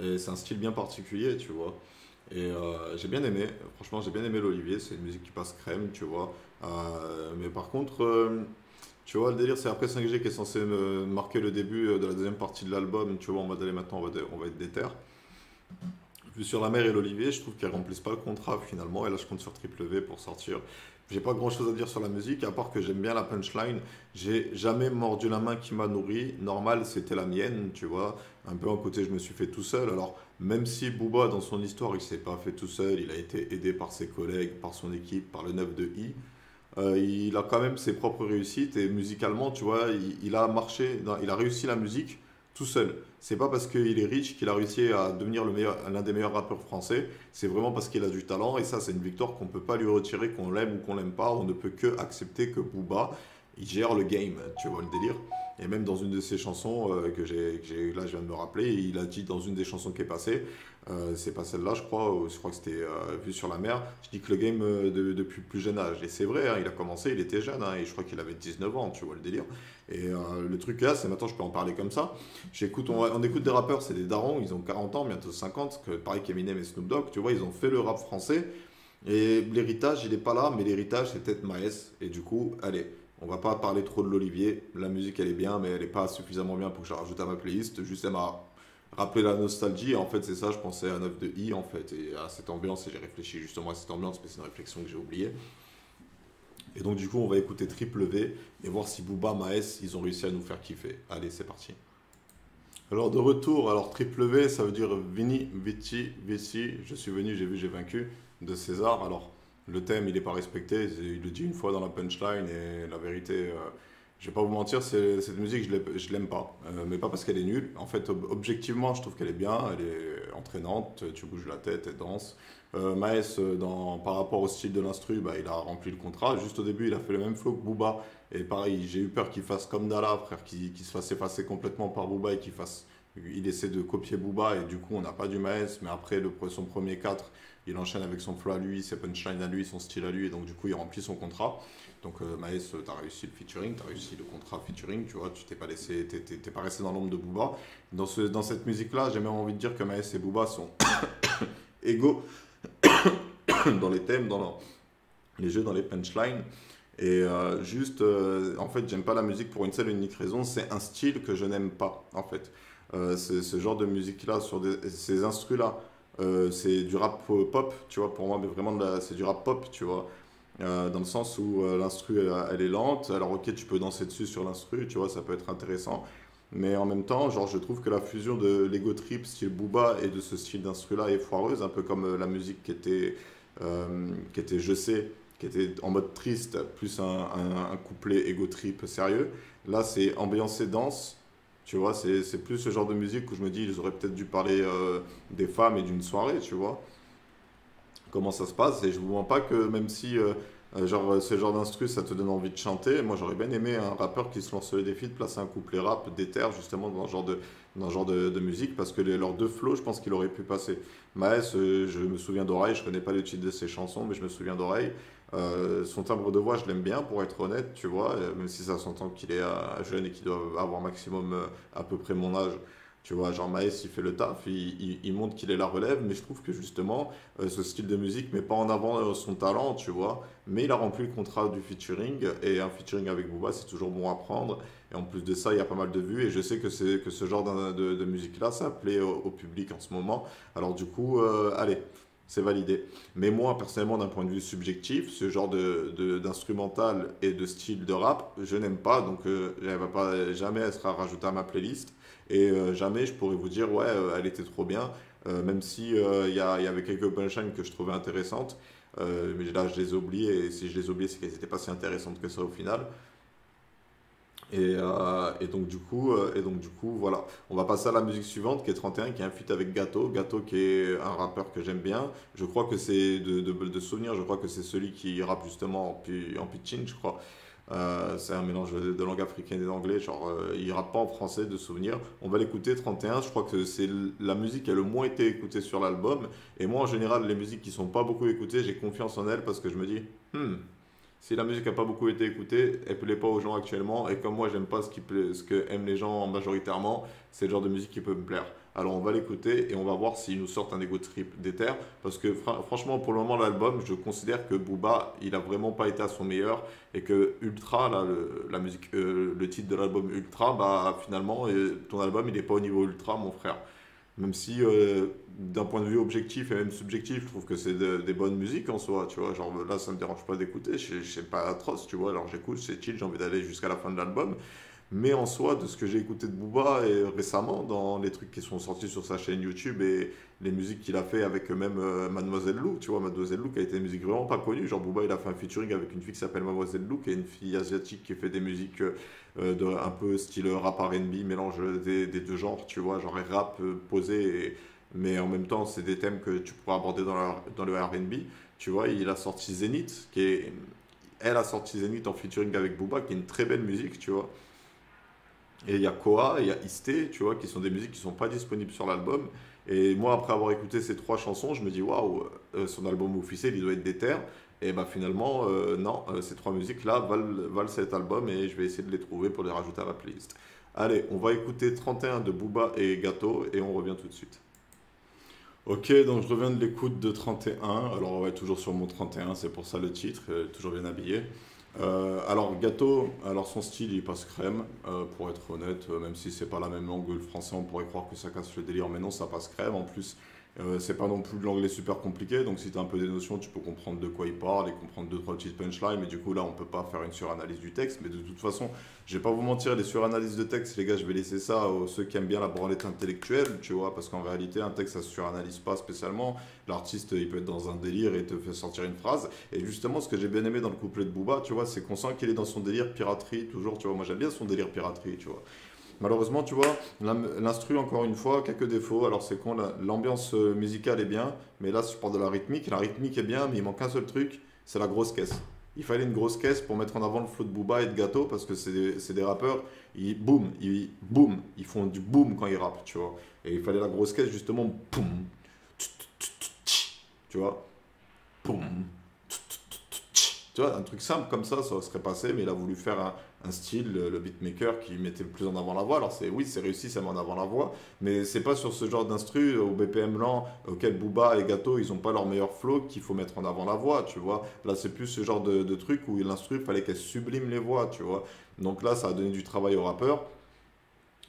A: et c'est un style bien particulier, tu vois. Et j'ai bien aimé, franchement j'ai bien aimé l'Olivier, c'est une musique qui passe crème, tu vois. Mais par contre, tu vois, le délire c'est après 5G qui est censé marquer le début de la deuxième partie de l'album, tu vois, en mode allez maintenant on va être déter. Vue sur la mer et l'Olivier, je trouve qu'elles remplissent pas le contrat finalement. Et là, je compte sur Triple V pour sortir. J'ai pas grand chose à dire sur la musique, à part que j'aime bien la punchline. J'ai jamais mordu la main qui m'a nourri. Normal, c'était la mienne, tu vois. Un peu un côté, je me suis fait tout seul. Alors, même si Booba, dans son histoire, il s'est pas fait tout seul, il a été aidé par ses collègues, par son équipe, par le 9 de I. Il a quand même ses propres réussites et musicalement, tu vois, il a marché, il a réussi la musique tout seul. C'est pas parce qu'il est riche qu'il a réussi à devenir l'un des meilleurs rappeurs français. C'est vraiment parce qu'il a du talent et ça, c'est une victoire qu'on peut pas lui retirer, qu'on l'aime ou qu'on l'aime pas. On ne peut que accepter que Booba, il gère le game, tu vois le délire. Et même dans une de ses chansons là, je viens de me rappeler, il a dit dans une des chansons qui est passée, c'est pas celle-là, je crois, ou je crois que c'était Vue sur la mer. Je dis que le game depuis plus jeune âge. Et c'est vrai, hein, il a commencé, il était jeune, hein, et je crois qu'il avait 19 ans, tu vois le délire. Et le truc là, c'est maintenant je peux en parler comme ça. On écoute des rappeurs, c'est des darons, ils ont 40 ans, bientôt 50, pareil qu'Eminem et Snoop Dogg, tu vois, ils ont fait le rap français. Et l'héritage, il est pas là, mais l'héritage, c'est peut-être Maes. Et du coup, allez, on va pas parler trop de l'Olivier. La musique, elle est bien, mais elle est pas suffisamment bien pour que je la rajoute à ma playlist. Juste, elle m'a rappelé la nostalgie. Et en fait, c'est ça, je pensais à 9 de I, en fait, et à cette ambiance. Et j'ai réfléchi justement à cette ambiance, mais c'est une réflexion que j'ai oubliée. Et donc, du coup, on va écouter Triple V et voir si Booba, Maes, ils ont réussi à nous faire kiffer. Allez, c'est parti. Alors, de retour, alors Triple V, ça veut dire Vini, Vici, Vici. Je suis venu, j'ai vu, j'ai vaincu de César. Alors, le thème, il n'est pas respecté. Il le dit une fois dans la punchline et la vérité, je vais pas vous mentir, cette musique, je l'aime pas. Mais pas parce qu'elle est nulle. En fait, objectivement, je trouve qu'elle est bien, elle est entraînante, tu bouges la tête, elle danse. Maes, par rapport au style de l'instru, bah, il a rempli le contrat. Juste au début, il a fait le même flow que Booba. Et pareil, j'ai eu peur qu'il fasse comme Dala, frère, qu'il se fasse effacer complètement par Booba et il essaie de copier Booba. Et du coup, on n'a pas du Maes. Mais après, son premier 4, il enchaîne avec son flow à lui, ses punchlines à lui, son style à lui. Et donc, du coup, il remplit son contrat. Donc Maes, tu as réussi le featuring, tu as réussi le contrat featuring, tu vois, tu t'es pas laissé, t'es pas resté dans l'ombre de Booba. Dans cette musique-là, j'ai même envie de dire que Maes et Booba sont égaux dans les thèmes, les jeux, dans les punchlines. Et en fait, j'aime pas la musique pour une seule et unique raison, c'est un style que je n'aime pas, en fait. Ce genre de musique-là, ces instrus-là, c'est du rap pop, tu vois, pour moi, mais vraiment, c'est du rap pop, tu vois. Dans le sens où l'instru elle est lente, alors ok tu peux danser dessus sur l'instru, tu vois, ça peut être intéressant, mais en même temps genre je trouve que la fusion de l'ego trip style Booba et de ce style d'instru là est foireuse, un peu comme la musique qui était Je sais, qui était en mode triste, plus un couplet ego trip sérieux. Là c'est ambiancé danse, tu vois, c'est plus ce genre de musique où je me dis ils auraient peut-être dû parler des femmes et d'une soirée, tu vois comment ça se passe. Et je vous mens pas que même si ce genre d'instru ça te donne envie de chanter, moi j'aurais bien aimé un rappeur qui se lance le défi de placer un couplet rap d'éther justement dans ce genre de musique parce que leurs deux flows, je pense qu'il aurait pu passer. Maes, je me souviens d'oreille, je connais pas le titre de ses chansons, mais je me souviens d'oreille. Son timbre de voix, je l'aime bien pour être honnête, tu vois, même si ça s'entend qu'il est jeune et qu'il doit avoir maximum à peu près mon âge. Tu vois, genre Maes, il fait le taf, il montre qu'il est la relève, mais je trouve que justement, ce style de musique met pas en avant son talent, tu vois. Mais il a rempli le contrat du featuring, et un featuring avec Booba, c'est toujours bon à prendre. Et en plus de ça, il y a pas mal de vues, et je sais que ce genre de musique-là, ça plaît au public en ce moment. Alors du coup, allez, c'est validé. Mais moi, personnellement, d'un point de vue subjectif, ce genre d'instrumental et de style de rap, je n'aime pas, donc elle va pas jamais elle sera rajoutée à ma playlist. Et jamais je pourrais vous dire, ouais, elle était trop bien, même si il y avait quelques punchlines que je trouvais intéressantes. Mais là, je les ai oubliées, et si je les ai oubliées, c'est qu'elles n'étaient pas si intéressantes que ça au final. Et donc du coup, voilà. On va passer à la musique suivante, qui est 31, qui est un feat avec Gato. Gato, qui est un rappeur que j'aime bien. Je crois que c'est de souvenir, je crois que c'est celui qui rappe justement en pitching, je crois. C'est un mélange de langue africaine et d'anglais. Genre, il rappe pas en français, de souvenir. On va l'écouter 31. Je crois que c'est la musique qui a le moins été écoutée sur l'album. Et moi, en général, les musiques qui sont pas beaucoup écoutées, j'ai confiance en elles parce que je me dis, si la musique n'a pas beaucoup été écoutée, elle plaît pas aux gens actuellement. Et comme moi, j'aime pas ce que aiment les gens majoritairement, c'est le genre de musique qui peut me plaire. Alors on va l'écouter et on va voir s'ils nous sortent un ego trip d'Ether. Parce que franchement, pour le moment, l'album, je considère que Booba, il a vraiment pas été à son meilleur. Et que Ultra, là, la musique, le titre de l'album Ultra, bah finalement, ton album, il est pas au niveau Ultra, mon frère. Même si, d'un point de vue objectif et même subjectif, je trouve que c'est des bonnes musiques en soi, tu vois. Genre là, ça me dérange pas d'écouter, c'est pas atroce, tu vois. Alors j'écoute, c'est chill, j'ai envie d'aller jusqu'à la fin de l'album. Mais en soi, de ce que j'ai écouté de Booba et récemment, dans les trucs qui sont sortis sur sa chaîne YouTube et les musiques qu'il a fait avec même Mademoiselle Lou, tu vois, Mademoiselle Lou qui a été une musique vraiment pas connue. Genre Booba, il a fait un featuring avec une fille qui s'appelle Mademoiselle Lou, qui est une fille asiatique qui fait des musiques un peu style rap R&B, mélange des deux genres, tu vois, genre rap posé, mais en même temps, c'est des thèmes que tu pourras aborder dans le R&B. Tu vois, il a sorti Zénith, elle a sorti Zénith en featuring avec Booba, qui est une très belle musique, tu vois. Et il y a Koa, il y a Isté, tu vois, qui sont des musiques qui sont pas disponibles sur l'album. Et moi, après avoir écouté ces trois chansons, je me dis, waouh, son album officiel, il doit être déter. Et bah finalement, non, ces trois musiques-là valent cet album et je vais essayer de les trouver pour les rajouter à la playlist. Allez, on va écouter 31 de Booba et Gato et on revient tout de suite. Ok, donc je reviens de l'écoute de 31. Alors, ouais, toujours sur mon 31, c'est pour ça le titre, toujours bien habillé. Alors, Gâteau, alors son style il passe crème, pour être honnête, même si c'est pas la même langue que le français, on pourrait croire que ça casse le délire, mais non, ça passe crème. En plus, c'est pas non plus de l'anglais super compliqué, donc si tu as un peu des notions, tu peux comprendre de quoi il parle et comprendre deux, trois petites punchlines, mais du coup là, on peut pas faire une suranalyse du texte, mais de toute façon, je vais pas vous mentir, les suranalyses de texte, les gars, je vais laisser ça aux ceux qui aiment bien la branlette intellectuelle, tu vois, parce qu'en réalité, un texte, ça se suranalyse pas spécialement. L'artiste, il peut être dans un délire et te fait sortir une phrase. Et justement, ce que j'ai bien aimé dans le couplet de Booba, tu vois, c'est qu'on sent qu'il est dans son délire piraterie, toujours, tu vois. Moi, j'aime bien son délire piraterie, tu vois. Malheureusement, tu vois, l'instru, encore une fois, quelques défauts. Alors, c'est con, l'ambiance musicale est bien, mais là, je parle de la rythmique. La rythmique est bien, mais il manque un seul truc, c'est la grosse caisse. Il fallait une grosse caisse pour mettre en avant le flow de Booba et de Gâteau, parce que c'est des rappeurs, boum, ils font du boom quand ils rappent, tu vois. Et il fallait la grosse caisse, justement, boum, tu vois, boum, tu vois, un truc simple comme ça serait passé, mais il a voulu faire un style, le beatmaker, qui mettait le plus en avant la voix. Alors oui, c'est réussi, ça met en avant la voix, mais c'est pas sur ce genre d'instru au BPM lent auquel Booba et Gato, ils ont pas leur meilleur flow qu'il faut mettre en avant la voix, tu vois. Là, c'est plus ce genre de truc où l'instru, il fallait qu'elle sublime les voix, tu vois. Donc là, ça a donné du travail aux rappeurs.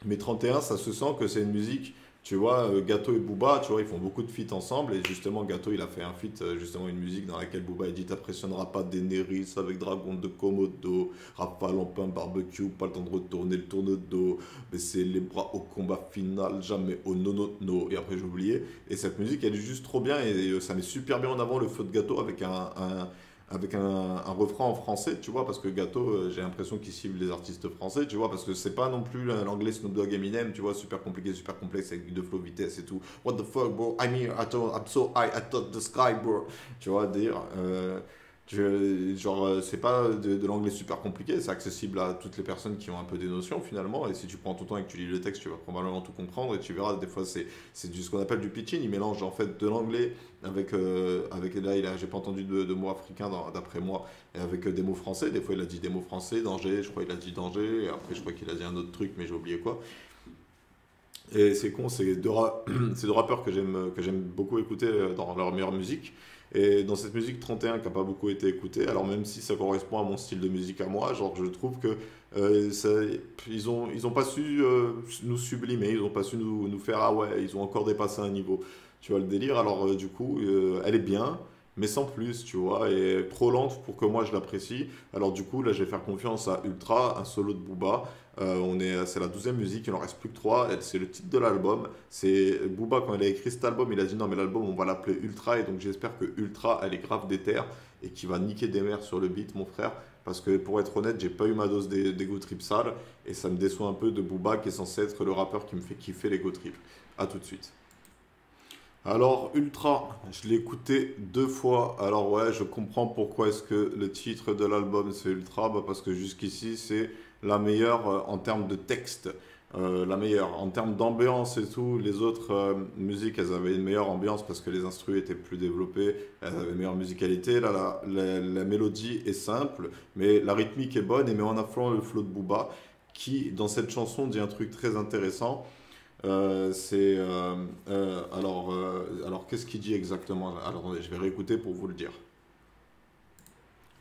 A: Mais 31, ça se sent que c'est une musique, tu vois, Gato et Booba, tu vois, ils font beaucoup de feats ensemble. Et justement, Gato, il a fait un feat, justement, une musique dans laquelle Booba a dit t'impressionneras pas Daenerys avec Dragon de Komodo, Rafale en pain barbecue, pas le temps de retourner le tourne-dos, baisser les bras au combat final, jamais au no. Et après, j'ai oublié. Et cette musique, elle est juste trop bien et ça met super bien en avant le feu de Gato avec un refrain en français, tu vois, parce que Gâteau, j'ai l'impression qu'il cible les artistes français, tu vois, parce que c'est pas non plus l'anglais Snoop Dogg Eminem, tu vois, super compliqué, super complexe avec de flow vitesse et tout. What the fuck, bro? I'm here, I'm so high, I touch the sky, bro. Tu vois, dire. Genre, c'est pas de l'anglais super compliqué, c'est accessible à toutes les personnes qui ont un peu des notions finalement. Et si tu prends ton temps et que tu lis le texte, tu vas probablement tout comprendre et tu verras, des fois, c'est ce qu'on appelle du pitching. Il mélange en fait de l'anglais avec là, j'ai pas entendu de mots africains d'après moi, et avec des mots français. Des fois, il a dit des mots français, danger, je crois qu'il a dit danger, et après, je crois qu'il a dit un autre truc, mais j'ai oublié quoi. Et c'est con, c'est c'est deux rappeurs que j'aime beaucoup écouter dans leur meilleure musique. Et dans cette musique 31 qui n'a pas beaucoup été écoutée, alors même si ça correspond à mon style de musique à moi, genre je trouve que ils ont pas su nous sublimer, ils ont pas su nous faire ah ouais, ils ont encore dépassé un niveau. Tu vois le délire, alors du coup, elle est bien, mais sans plus, tu vois, et trop lente pour que moi je l'apprécie. Alors du coup, là je vais faire confiance à Ultra, un solo de Booba. C'est la 12e musique, il en reste plus que 3. C'est le titre de l'album. C'est Booba, quand il a écrit cet album, il a dit non, mais l'album on va l'appeler Ultra. Et donc j'espère que Ultra, elle est grave déter et qui va niquer des mères sur le beat, mon frère. Parce que pour être honnête, j'ai pas eu ma dose d'ego trip sale. Et ça me déçoit un peu de Booba, qui est censé être le rappeur qui me fait kiffer l'ego trip. A tout de suite. Alors, Ultra, je l'ai écouté 2 fois. Alors ouais, je comprends pourquoi est-ce que le titre de l'album c'est Ultra. Bah, parce que jusqu'ici, c'est la meilleure en termes de texte. La meilleure. En termes d'ambiance et tout, les autres musiques, elles avaient une meilleure ambiance parce que les instruments étaient plus développés, elles avaient une meilleure musicalité. Là, la mélodie est simple, mais la rythmique est bonne et met en avant le flow de Booba qui, dans cette chanson, dit un truc très intéressant. Alors, qu'est-ce qu'il dit exactement? Alors, attendez, je vais réécouter pour vous le dire.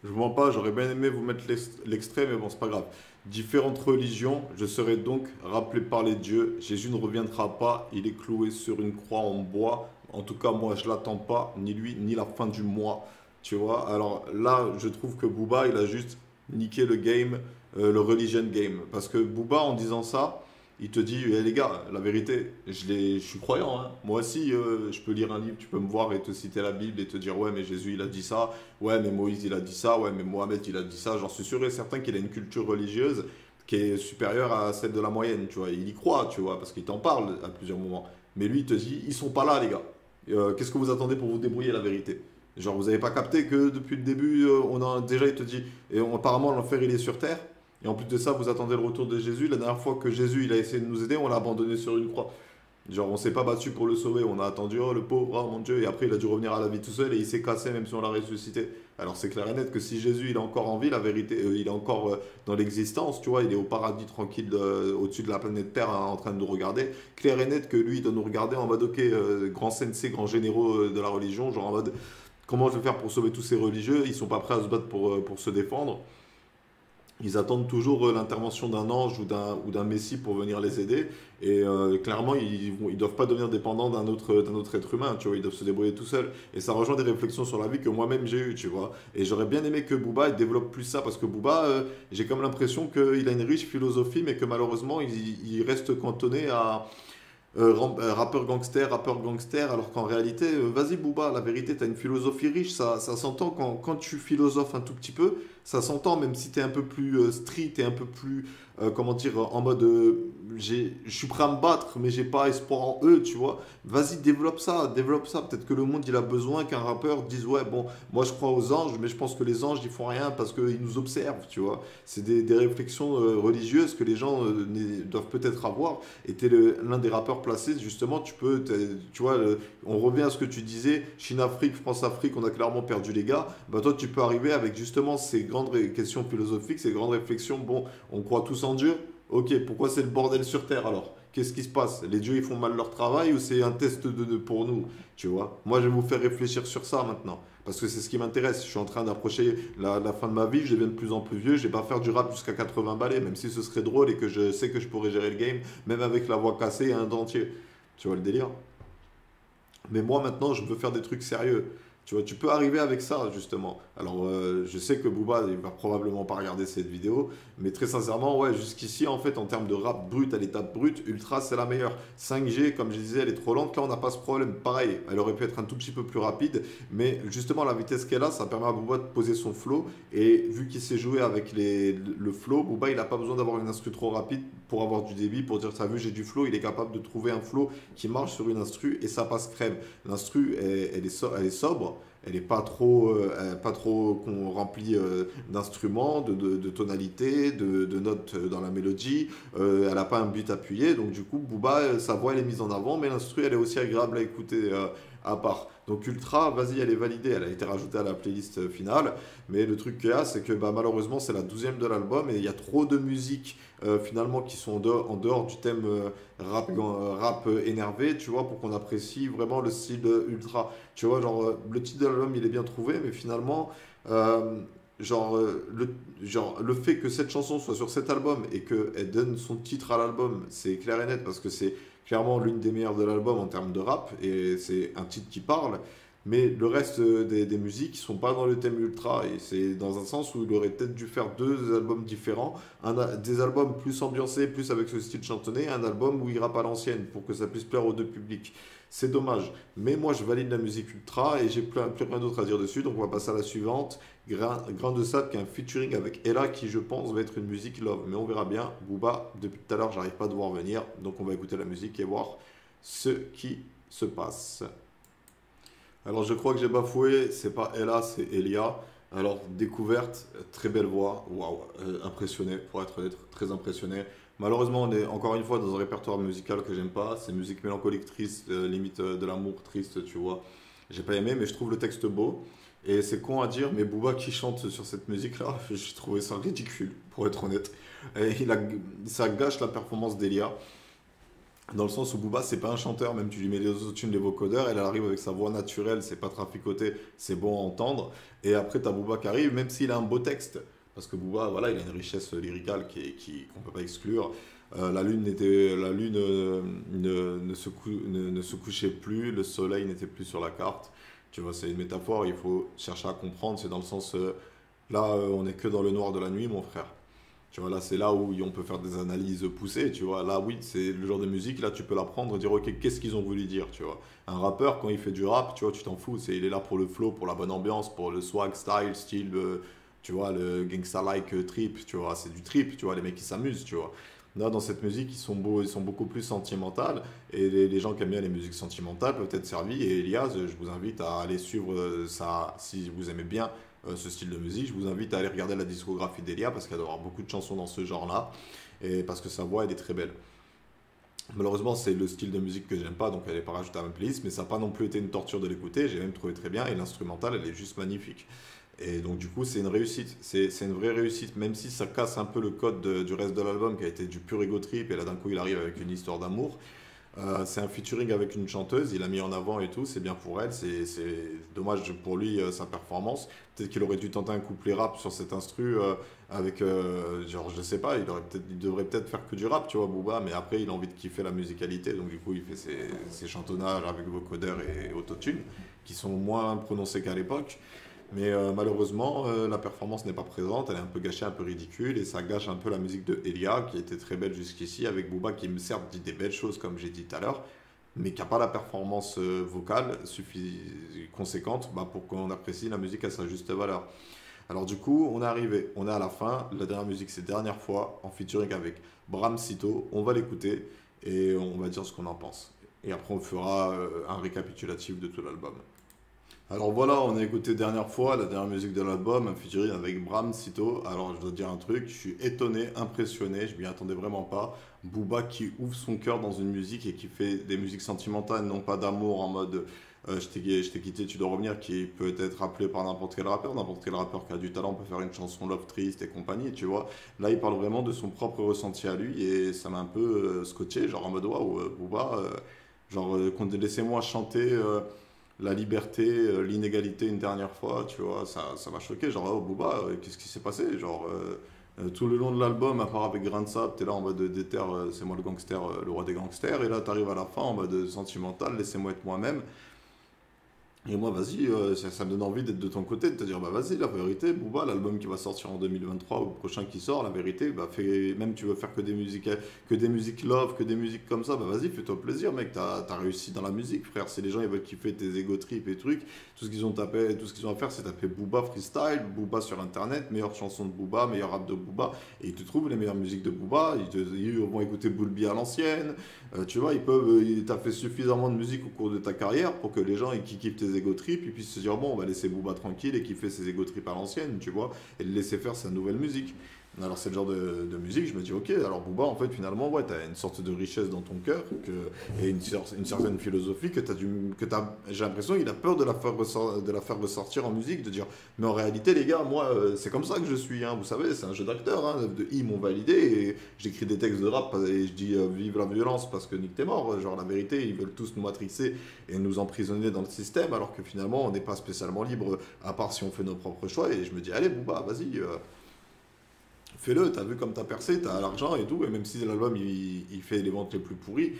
A: Je vous mens pas, j'aurais bien aimé vous mettre l'extrait, mais bon, c'est pas grave. Différentes religions, je serai donc rappelé par les dieux. Jésus ne reviendra pas, il est cloué sur une croix en bois. En tout cas, moi, je l'attends pas, ni lui, ni la fin du mois. Tu vois, alors là, je trouve que Booba, il a juste niqué le game, le religion game. Parce que Booba, en disant ça, il te dit, eh, les gars, la vérité, je suis croyant, hein. Moi aussi, je peux lire un livre, tu peux me voir et te citer la Bible et te dire, ouais, mais Jésus, il a dit ça, ouais, mais Moïse, il a dit ça, ouais, mais Mohamed, il a dit ça. J'en suis sûr et certain qu'il a une culture religieuse qui est supérieure à celle de la moyenne, tu vois. Il y croit, tu vois, parce qu'il t'en parle à plusieurs moments. Mais lui, il te dit, ils sont pas là, les gars. Qu'est-ce que vous attendez pour vous débrouiller, la vérité? Genre, vous avez pas capté que depuis le début, on a déjà, il te dit, apparemment, l'enfer, il est sur terre. Et en plus de ça, vous attendez le retour de Jésus. La dernière fois que Jésus il a essayé de nous aider, on l'a abandonné sur une croix. Genre, on s'est pas battu pour le sauver. On a attendu, oh le pauvre, oh mon Dieu. Et après, il a dû revenir à la vie tout seul et il s'est cassé même si on l'a ressuscité. Alors, c'est clair et net que si Jésus il est encore en vie, la vérité, il est encore dans l'existence, tu vois, il est au paradis tranquille au-dessus de la planète Terre hein, en train de nous regarder. Clair et net que lui, il doit nous regarder en mode, ok, grand sensei, grand généraux de la religion, genre en mode, comment je vais faire pour sauver tous ces religieux? Ils sont pas prêts à se battre pour se défendre. Ils attendent toujours l'intervention d'un ange ou d'un messie pour venir les aider. Et clairement, ils doivent pas devenir dépendants d'un autre être humain, tu vois. Ils doivent se débrouiller tout seuls. Et ça rejoint des réflexions sur la vie que moi-même j'ai eues, tu vois. Et j'aurais bien aimé que Booba il développe plus ça, parce que Booba, j'ai comme l'impression qu'il a une riche philosophie, mais que malheureusement, il reste cantonné à rappeur gangster, alors qu'en réalité, vas-y Booba, la vérité, tu as une philosophie riche, ça s'entend quand tu philosophes un tout petit peu, ça s'entend, même si tu es un peu plus street et un peu plus, comment dire, en mode, je suis prêt à me battre, mais j'ai pas espoir en eux, tu vois. Vas-y, développe ça. Peut-être que le monde, il a besoin qu'un rappeur dise, ouais, bon, moi je crois aux anges, mais je pense que les anges, ils font rien parce qu'ils nous observent, tu vois. C'est des réflexions religieuses que les gens doivent peut-être avoir. Et tu es l'un des rappeurs placés, justement, tu vois, on revient à ce que tu disais, Chine-Afrique, France-Afrique, on a clairement perdu les gars. Bah, toi, tu peux arriver avec justement ces grandes questions philosophiques, ces grandes réflexions. Bon, on croit tous en Dieu. Ok, pourquoi c'est le bordel sur Terre alors? Qu'est-ce qui se passe? Les dieux, ils font mal leur travail ou c'est un test pour nous? Tu vois? Moi, je vais vous faire réfléchir sur ça maintenant. Parce que c'est ce qui m'intéresse. Je suis en train d'approcher la fin de ma vie, je deviens de plus en plus vieux. Je vais pas faire du rap jusqu'à 80 balais, même si ce serait drôle et que je sais que je pourrais gérer le game, même avec la voix cassée et un dentier. Tu vois le délire? Mais moi maintenant, je veux faire des trucs sérieux. Tu vois, tu peux arriver avec ça, justement. Alors, je sais que Booba, il va probablement pas regarder cette vidéo, mais très sincèrement, ouais, jusqu'ici, en fait, en termes de rap brut, à l'étape brute, Ultra, c'est la meilleure. 5G, comme je disais, elle est trop lente. Là, on n'a pas ce problème. Pareil, elle aurait pu être un tout petit peu plus rapide, mais justement, la vitesse qu'elle a, ça permet à Booba de poser son flow. Et vu qu'il s'est joué avec le flow, Booba, il n'a pas besoin d'avoir une instru trop rapide pour avoir du débit, pour dire, t'as vu, j'ai du flow. Il est capable de trouver un flow qui marche sur une instru et ça passe crème. L'instru, elle est sobre, elle n'est pas trop qu'on remplit d'instruments, de tonalités, de notes dans la mélodie. Elle n'a pas un but appuyé, donc du coup, Booba, sa voix elle est mise en avant, mais l'instru elle est aussi agréable à écouter à part. Donc Ultra, vas-y, elle est validée, elle a été rajoutée à la playlist finale, mais le truc qu'il y a, c'est que bah, malheureusement, c'est la 12e de l'album et il y a trop de musiques finalement qui sont en dehors du thème rap énervé, tu vois, pour qu'on apprécie vraiment le style Ultra. Tu vois, genre, le titre de l'album, il est bien trouvé, mais finalement, euh, le fait que cette chanson soit sur cet album et qu'elle donne son titre à l'album, c'est clair et net parce que c'est clairement l'une des meilleures de l'album en termes de rap et c'est un titre qui parle. Mais le reste des musiques ne sont pas dans le thème ultra et c'est dans un sens où il aurait peut-être dû faire deux albums différents, des albums plus ambiancés, plus avec ce style chantonné, et un album où il rappe à l'ancienne pour que ça puisse plaire aux deux publics. C'est dommage. Mais moi, je valide la musique ultra et j'ai plus rien d'autre à dire dessus. Donc, on va passer à la suivante. Grain de sable qui est un featuring avec Ella qui, je pense, va être une musique love. Mais on verra bien. Booba, depuis tout à l'heure, j'arrive pas à devoir venir. Donc, on va écouter la musique et voir ce qui se passe. Alors, je crois que j'ai bafoué. C'est pas Ella, c'est Elia. Alors, découverte, très belle voix. Waouh, impressionné, pour être honnête, très impressionné. Malheureusement, on est encore une fois dans un répertoire musical que j'aime pas. C'est musique mélancolique triste, limite de l'amour triste, tu vois. J'ai pas aimé, mais je trouve le texte beau. Et c'est con à dire, mais Booba qui chante sur cette musique-là, j'ai trouvé ça ridicule, pour être honnête. Et ça gâche la performance d'Elia. Dans le sens où Booba, c'est pas un chanteur, même tu lui mets les autotunes, les vocodeurs, elle arrive avec sa voix naturelle, c'est pas traficoté, c'est bon à entendre. Et après, t'as Booba qui arrive, même s'il a un beau texte. parce que Booba, voilà, il a une richesse lyricale qu'on peut pas exclure. La lune ne se couchait plus, le soleil n'était plus sur la carte. Tu vois, c'est une métaphore, il faut chercher à comprendre, c'est dans le sens, là, on n'est que dans le noir de la nuit, mon frère. Tu vois, là, c'est là où on peut faire des analyses poussées, tu vois. Là, oui, c'est le genre de musique, là, tu peux la prendre et dire, ok, qu'est-ce qu'ils ont voulu dire, tu vois. Un rappeur, quand il fait du rap, tu vois, tu t'en fous, il est là pour le flow, pour la bonne ambiance, pour le swag, style, tu vois, le gangsta-like trip, tu vois, c'est du trip, tu vois, les mecs qui s'amusent, tu vois. Là, dans cette musique, ils sont beaucoup plus sentimentales, et les gens qui aiment bien les musiques sentimentales peuvent être servis, et Elias, je vous invite à aller suivre ça, si vous aimez bien ce style de musique, je vous invite à aller regarder la discographie d'Elia, parce qu'elle doit avoir beaucoup de chansons dans ce genre-là, et parce que sa voix, elle est très belle. Malheureusement, c'est le style de musique que j'aime pas, donc elle n'est pas rajoutée à ma playlist, mais ça n'a pas non plus été une torture de l'écouter, j'ai même trouvé très bien, et l'instrumental, elle est juste magnifique. Et donc du coup, c'est une réussite, c'est une vraie réussite, même si ça casse un peu le code du reste de l'album qui a été du pur ego trip, et là d'un coup il arrive avec une histoire d'amour. C'est un featuring avec une chanteuse, il a mis en avant et tout, c'est bien pour elle, c'est dommage pour lui sa performance. Peut-être qu'il aurait dû tenter un couplet rap sur cet instru avec, genre je sais pas, il devrait peut-être faire que du rap, tu vois, Booba, mais après il a envie de kiffer la musicalité, donc du coup il fait ses chantonnages avec vocodeur et autotune, qui sont moins prononcés qu'à l'époque. Mais malheureusement, la performance n'est pas présente, elle est un peu gâchée, un peu ridicule, et ça gâche un peu la musique de Elia, qui était très belle jusqu'ici, avec Booba qui me certes dit des belles choses, comme j'ai dit tout à l'heure, mais qui n'a pas la performance vocale conséquente bah, pour qu'on apprécie la musique à sa juste valeur. Alors du coup, on est arrivé, on est à la fin, la dernière musique c'est Dernière fois, en featuring avec Bram Sito, on va l'écouter, et on va dire ce qu'on en pense. Et après on fera un récapitulatif de tout l'album. Alors voilà, on a écouté dernière fois la dernière musique de l'album, un featuring avec Bram Sito. Alors je dois dire un truc, je suis étonné, impressionné, je m'y attendais vraiment pas. Booba qui ouvre son cœur dans une musique et qui fait des musiques sentimentales, non pas d'amour en mode je t'ai quitté, tu dois revenir, qui peut être appelé par n'importe quel rappeur qui a du talent peut faire une chanson love triste et compagnie, tu vois. Là il parle vraiment de son propre ressenti à lui et ça m'a un peu scotché, genre en mode waouh, Booba, laissez-moi chanter. La liberté, l'inégalité une dernière fois, tu vois, ça m'a choqué. Genre, oh Booba, qu'est-ce qui s'est passé? Genre, tout le long de l'album, à part avec Grain de Sable, t'es là en mode déter, c'est moi le gangster, le roi des gangsters, et là t'arrives à la fin en mode sentimental, laissez-moi être moi-même. Et moi, vas-y, ça me donne envie d'être de ton côté, de te dire, bah vas-y, la vérité, Booba, l'album qui va sortir en 2023 ou le prochain qui sort, la vérité, bah même tu veux faire que des musiques love, que des musiques comme ça, bah vas-y, fais-toi plaisir, mec, t'as réussi dans la musique, frère. Si les gens ils veulent kiffer tes ego trips et trucs, tout ce qu'ils ont à faire, c'est taper Booba freestyle, Booba sur internet, meilleure chanson de Booba, meilleur rap de Booba, et ils te trouvent les meilleures musiques de Booba, ils vont écouter Bulbi à l'ancienne, tu vois, t'as fait suffisamment de musique au cours de ta carrière pour que les gens qui kiffent tes ego trips, ils puissent se dire bon, on va laisser Booba tranquille et kiffer ses ego trips à l'ancienne, tu vois, et le laisser faire sa nouvelle musique. Alors c'est le genre de musique, je me dis ok, alors Booba en fait finalement ouais, t'as une sorte de richesse dans ton cœur et une certaine philosophie j'ai l'impression qu'il a peur de la faire ressortir en musique, de dire mais en réalité les gars, moi c'est comme ça que je suis, hein, vous savez, c'est un jeu d'acteur, hein, ils m'ont validé et j'écris des textes de rap et je dis vive la violence parce que Nick t'es mort, genre la vérité, ils veulent tous nous matrixer et nous emprisonner dans le système alors que finalement on n'est pas spécialement libre à part si on fait nos propres choix et je me dis allez Booba, vas-y. Fais-le, t'as vu comme t'as percé, t'as l'argent et tout, et même si l'album il fait les ventes les plus pourries,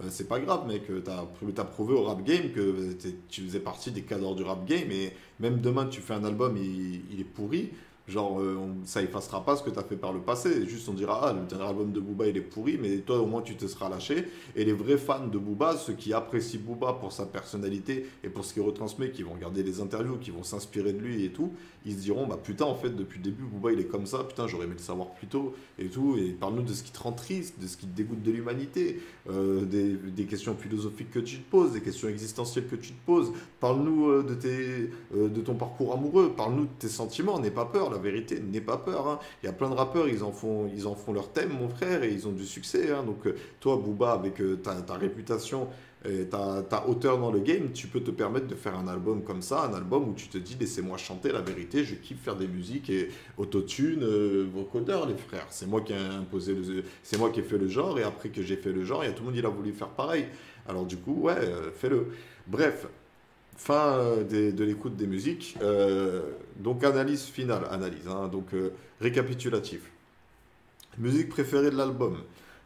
A: c'est pas grave, mec, t'as prouvé au rap game que tu faisais partie des cadres du rap game, et même demain tu fais un album, il est pourri, genre ça effacera pas ce que t'as fait par le passé, juste on dira, ah, le dernier album de Booba il est pourri, mais toi au moins tu te seras lâché, et les vrais fans de Booba, ceux qui apprécient Booba pour sa personnalité et pour ce qu'il retransmet, qui vont regarder les interviews, qui vont s'inspirer de lui et tout, ils se diront, bah putain, en fait, depuis le début, Booba, il est comme ça, putain, j'aurais aimé le savoir plus tôt, et tout, et parle-nous de ce qui te rend triste, de ce qui te dégoûte de l'humanité, des questions philosophiques que tu te poses, des questions existentielles que tu te poses, parle-nous de ton parcours amoureux, parle-nous de tes sentiments, n'aie pas peur, la vérité, n'aie pas peur, hein. Il y a plein de rappeurs, ils en font leur thème, mon frère, et ils ont du succès, hein. Donc, toi, Booba, avec ta réputation, et ta hauteur dans le game, tu peux te permettre de faire un album comme ça, un album où tu te dis laissez-moi chanter la vérité, je kiffe faire des musiques et autotune, vocodeur les frères. C'est moi qui ai c'est moi qui ai fait le genre et après que j'ai fait le genre, il y a tout le monde il a voulu faire pareil. Alors du coup, ouais, fais-le. Bref, fin de l'écoute des musiques. Donc analyse finale, analyse, hein, donc récapitulatif. Musique préférée de l'album.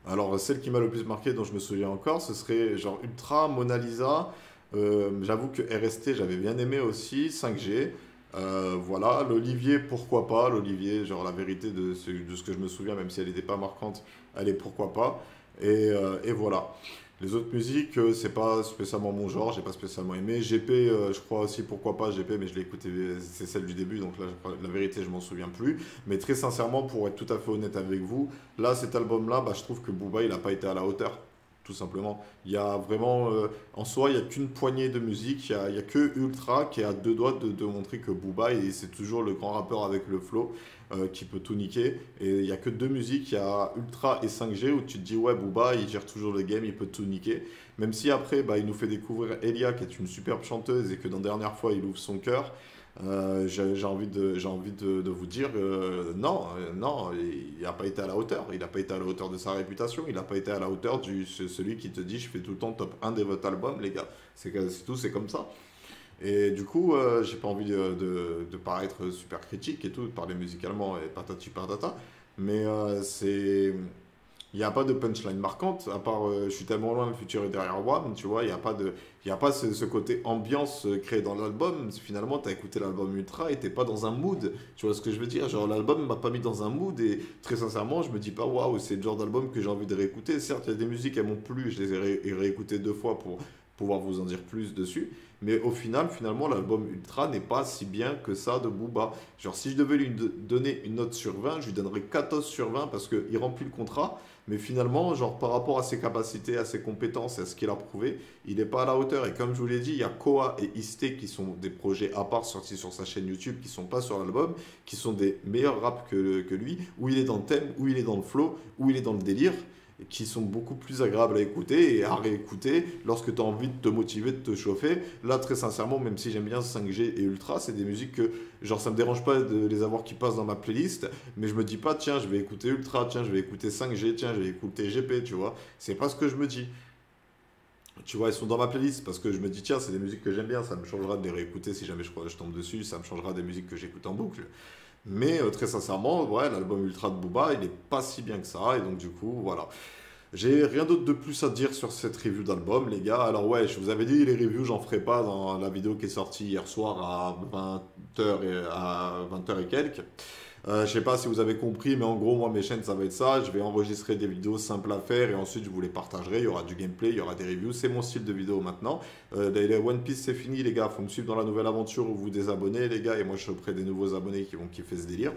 A: Alors celle qui m'a le plus marqué, dont je me souviens encore, ce serait genre Ultra, Mona Lisa. J'avoue que RST, j'avais bien aimé aussi. 5G. Voilà, l'Olivier, pourquoi pas. L'Olivier, genre la vérité de ce que je me souviens, même si elle n'était pas marquante, elle est pourquoi pas. Et voilà. Les autres musiques, c'est pas spécialement mon genre, j'ai pas spécialement aimé. GP, je crois aussi pourquoi pas GP, mais je l'ai écouté, c'est celle du début, donc là, la vérité, je m'en souviens plus. Mais très sincèrement, pour être tout à fait honnête avec vous, là, cet album-là, bah, je trouve que Booba, il a pas été à la hauteur, tout simplement. Il y a vraiment, en soi, il y a qu'une poignée de musique, il y a que Ultra qui est à deux doigts de montrer que Booba, et c'est toujours le grand rappeur avec le flow qui peut tout niquer. Et il y a que deux musiques, il y a Ultra et 5G où tu te dis ouais Booba il gère toujours le game, il peut tout niquer. Même si après bah, il nous fait découvrir Elia qui est une superbe chanteuse et que dans dernière fois il ouvre son cœur. J'ai envie de vous dire non, non, il n'a pas été à la hauteur. Il n'a pas été à la hauteur de sa réputation. Il n'a pas été à la hauteur de celui qui te dit je fais tout le temps top 1 de votre album, les gars. C'est tout, c'est comme ça. Et du coup, j'ai pas envie de paraître super critique et tout, de parler musicalement et patati patata, mais il n'y a pas de punchline marquante, à part je suis tellement loin, le futur est derrière moi, tu vois, il y a pas ce côté ambiance créé dans l'album. Finalement, tu as écouté l'album Ultra et t'es pas dans un mood, tu vois ce que je veux dire? Genre, l'album m'a pas mis dans un mood et très sincèrement, je me dis pas waouh, c'est le genre d'album que j'ai envie de réécouter. Certes, il y a des musiques, elles m'ont plu, je les ai réécoutées deux fois pour pouvoir vous en dire plus dessus. Mais au final, finalement, l'album Ultra n'est pas si bien que ça de Booba. Genre, si je devais lui donner une note sur 20, je lui donnerais 14 sur 20 parce qu'il remplit le contrat. Mais finalement, genre, par rapport à ses capacités, à ses compétences et à ce qu'il a prouvé, il n'est pas à la hauteur. Et comme je vous l'ai dit, il y a Koa et Isté qui sont des projets à part sortis sur sa chaîne YouTube, qui ne sont pas sur l'album, qui sont des meilleurs raps que lui, où il est dans le thème, où il est dans le flow, où il est dans le délire qui sont beaucoup plus agréables à écouter et à réécouter lorsque tu as envie de te motiver, de te chauffer. Là, très sincèrement, même si j'aime bien 5G et Ultra, c'est des musiques que, genre, ça me dérange pas de les avoir qui passent dans ma playlist, mais je me dis pas, tiens, je vais écouter Ultra, tiens, je vais écouter 5G, tiens, je vais écouter GP, tu vois. C'est pas ce que je me dis. Tu vois, elles sont dans ma playlist parce que je me dis, tiens, c'est des musiques que j'aime bien, ça me changera de les réécouter si jamais je tombe dessus, ça me changera des musiques que j'écoute en boucle. Mais très sincèrement, ouais, l'album Ultra de Booba, il est pas si bien que ça, et donc du coup, voilà. J'ai rien d'autre de plus à dire sur cette review d'album, les gars. Alors ouais, je vous avais dit, les reviews, j'en ferai pas dans la vidéo qui est sortie hier soir à 20 heures et quelques. Je sais pas si vous avez compris, mais en gros, moi, mes chaînes, ça va être ça. Je vais enregistrer des vidéos simples à faire et ensuite, je vous les partagerai. Il y aura du gameplay, il y aura des reviews. C'est mon style de vidéo maintenant. Les One Piece, c'est fini, les gars. Faut me suivre dans la nouvelle aventure où vous désabonnez, les gars. Et moi, je serai des nouveaux abonnés qui vont kiffer ce délire.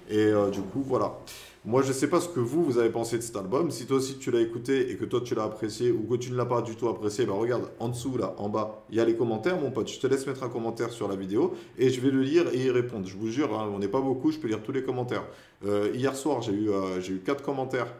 A: Et du coup, voilà. Moi, je sais pas ce que vous avez pensé de cet album. Si toi aussi tu l'as écouté et que toi tu l'as apprécié ou que tu ne l'as pas du tout apprécié, bah regarde, en dessous, là, en bas, il y a les commentaires, mon pote. Je te laisse mettre un commentaire sur la vidéo et je vais le lire et y répondre. Je vous jure, hein, on n'est pas beaucoup, je peux lire tous les commentaires. Hier soir, j'ai eu 4 commentaires.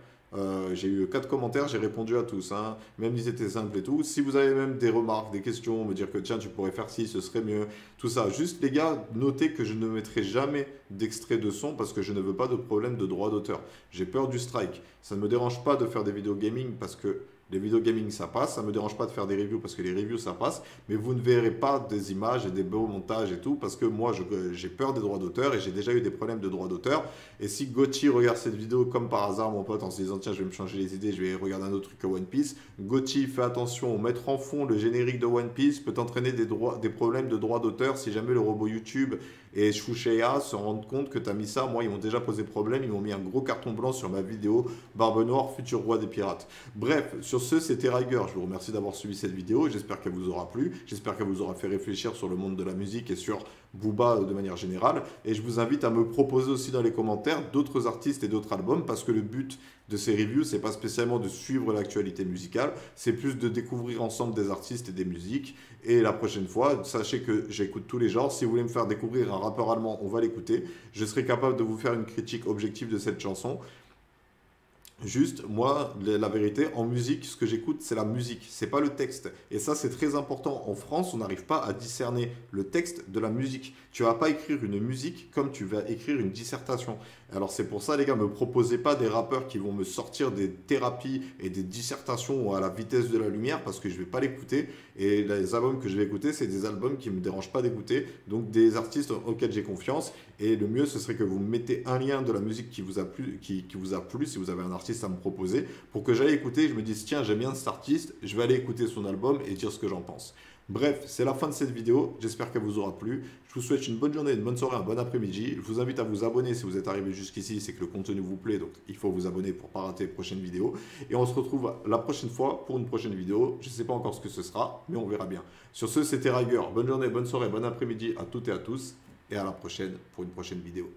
A: J'ai répondu à tous, hein, même ils étaient simples et tout. Si vous avez même des remarques, des questions, me dire que tiens, tu pourrais faire ci, ce serait mieux, tout ça. Juste les gars, notez que je ne mettrai jamais d'extrait de son parce que je ne veux pas de problème de droit d'auteur. J'ai peur du strike. Ça ne me dérange pas de faire des vidéos gaming parce que les vidéos gaming ça passe, ça ne me dérange pas de faire des reviews parce que les reviews ça passe, mais vous ne verrez pas des images et des beaux montages et tout parce que moi j'ai peur des droits d'auteur et j'ai déjà eu des problèmes de droits d'auteur. Et si Gauthier regarde cette vidéo comme par hasard, mon pote, en se disant tiens, je vais me changer les idées, je vais regarder un autre truc que One Piece, Gauthier, fais attention, mettre en fond le générique de One Piece peut entraîner des problèmes de droits d'auteur si jamais le robot YouTube et Shushea se rendent compte que tu as mis ça. Moi, ils m'ont déjà posé problème, ils m'ont mis un gros carton blanc sur ma vidéo Barbe Noire, futur roi des pirates. Bref, sur ce, c'était Riger. Je vous remercie d'avoir suivi cette vidéo. J'espère qu'elle vous aura plu. J'espère qu'elle vous aura fait réfléchir sur le monde de la musique et sur Booba de manière générale. Et je vous invite à me proposer aussi dans les commentaires d'autres artistes et d'autres albums parce que le but de ces reviews, c'est pas spécialement de suivre l'actualité musicale, c'est plus de découvrir ensemble des artistes et des musiques. Et la prochaine fois, sachez que j'écoute tous les genres. Si vous voulez me faire découvrir un rappeur allemand, on va l'écouter. Je serai capable de vous faire une critique objective de cette chanson. Juste, moi, la vérité, en musique, ce que j'écoute, c'est la musique, c'est pas le texte. Et ça, c'est très important. En France, on n'arrive pas à discerner le texte de la musique. Tu vas pas écrire une musique comme tu vas écrire une dissertation. Alors c'est pour ça les gars, me proposez pas des rappeurs qui vont me sortir des thérapies et des dissertations à la vitesse de la lumière parce que je vais pas l'écouter. Et les albums que je vais écouter, c'est des albums qui me dérangent pas d'écouter, donc des artistes auxquels j'ai confiance. Et le mieux, ce serait que vous me mettez un lien de la musique qui vous a plu, qui vous a plu, si vous avez un artiste à me proposer, pour que j'aille écouter, je me dise, tiens, j'aime bien cet artiste, je vais aller écouter son album et dire ce que j'en pense. Bref, c'est la fin de cette vidéo, j'espère qu'elle vous aura plu. Je vous souhaite une bonne journée, une bonne soirée, un bon après-midi. Je vous invite à vous abonner si vous êtes arrivé jusqu'ici, c'est que le contenu vous plaît, donc il faut vous abonner pour ne pas rater les prochaines vidéos. Et on se retrouve la prochaine fois pour une prochaine vidéo. Je ne sais pas encore ce que ce sera, mais on verra bien. Sur ce, c'était Riger. Bonne journée, bonne soirée, bon après-midi à toutes et à tous, et à la prochaine pour une prochaine vidéo.